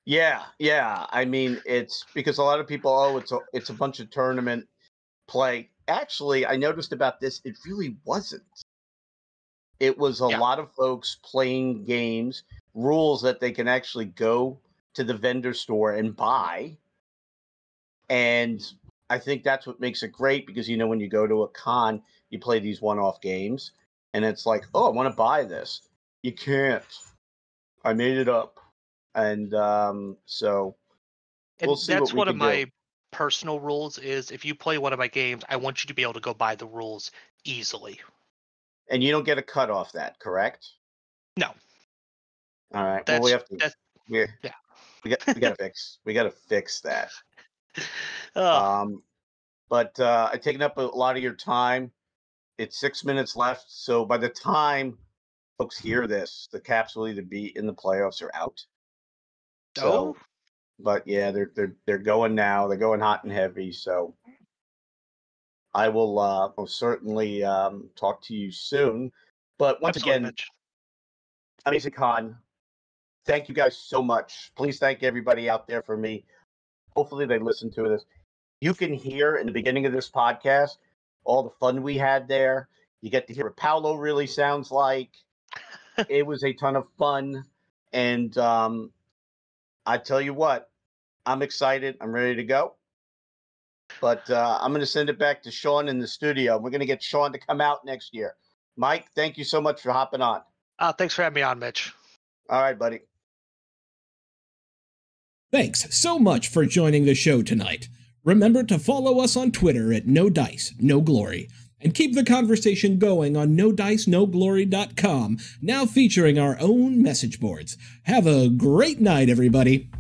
Yeah. I mean, it's because a lot of people, it's a bunch of tournament play. Actually, I noticed about this, it really wasn't. It was a lot of folks playing games, rules that they can actually go to the vendor store and buy. And I think that's what makes it great because, when you go to a con, you play these one-off games. and it's like, oh, I want to buy this. You can't. I made it up, and so we'll see that's what we one of can my do. personal rules is if you play one of my games, I want you to be able to go by the rules easily. And you don't get a cut off that, correct? No. All right. Well, we have to. Yeah. We got to fix that. Oh. But I've taken up a lot of your time. It's 6 minutes left, so by the time folks hear this, the Caps will either be in the playoffs or out. So, but yeah, they're going now. They're going hot and heavy. So I will most certainly talk to you soon. But once again, Amazing Con, thank you guys so much. Please thank everybody out there for me. Hopefully they listen to this. You can hear in the beginning of this podcast all the fun we had there. You get to hear what Paolo really sounds like. It was a ton of fun. And I tell you what, I'm excited. I'm ready to go. But I'm going to send it back to Sean in the studio. We're going to get Sean to come out next year. Mike, thank you so much for hopping on. Thanks for having me on, Mitch. All right, buddy. Thanks so much for joining the show tonight. Remember to follow us on Twitter at No Dice, No Glory, and keep the conversation going on NoDiceNoGlory.com, now featuring our own message boards. Have a great night, everybody.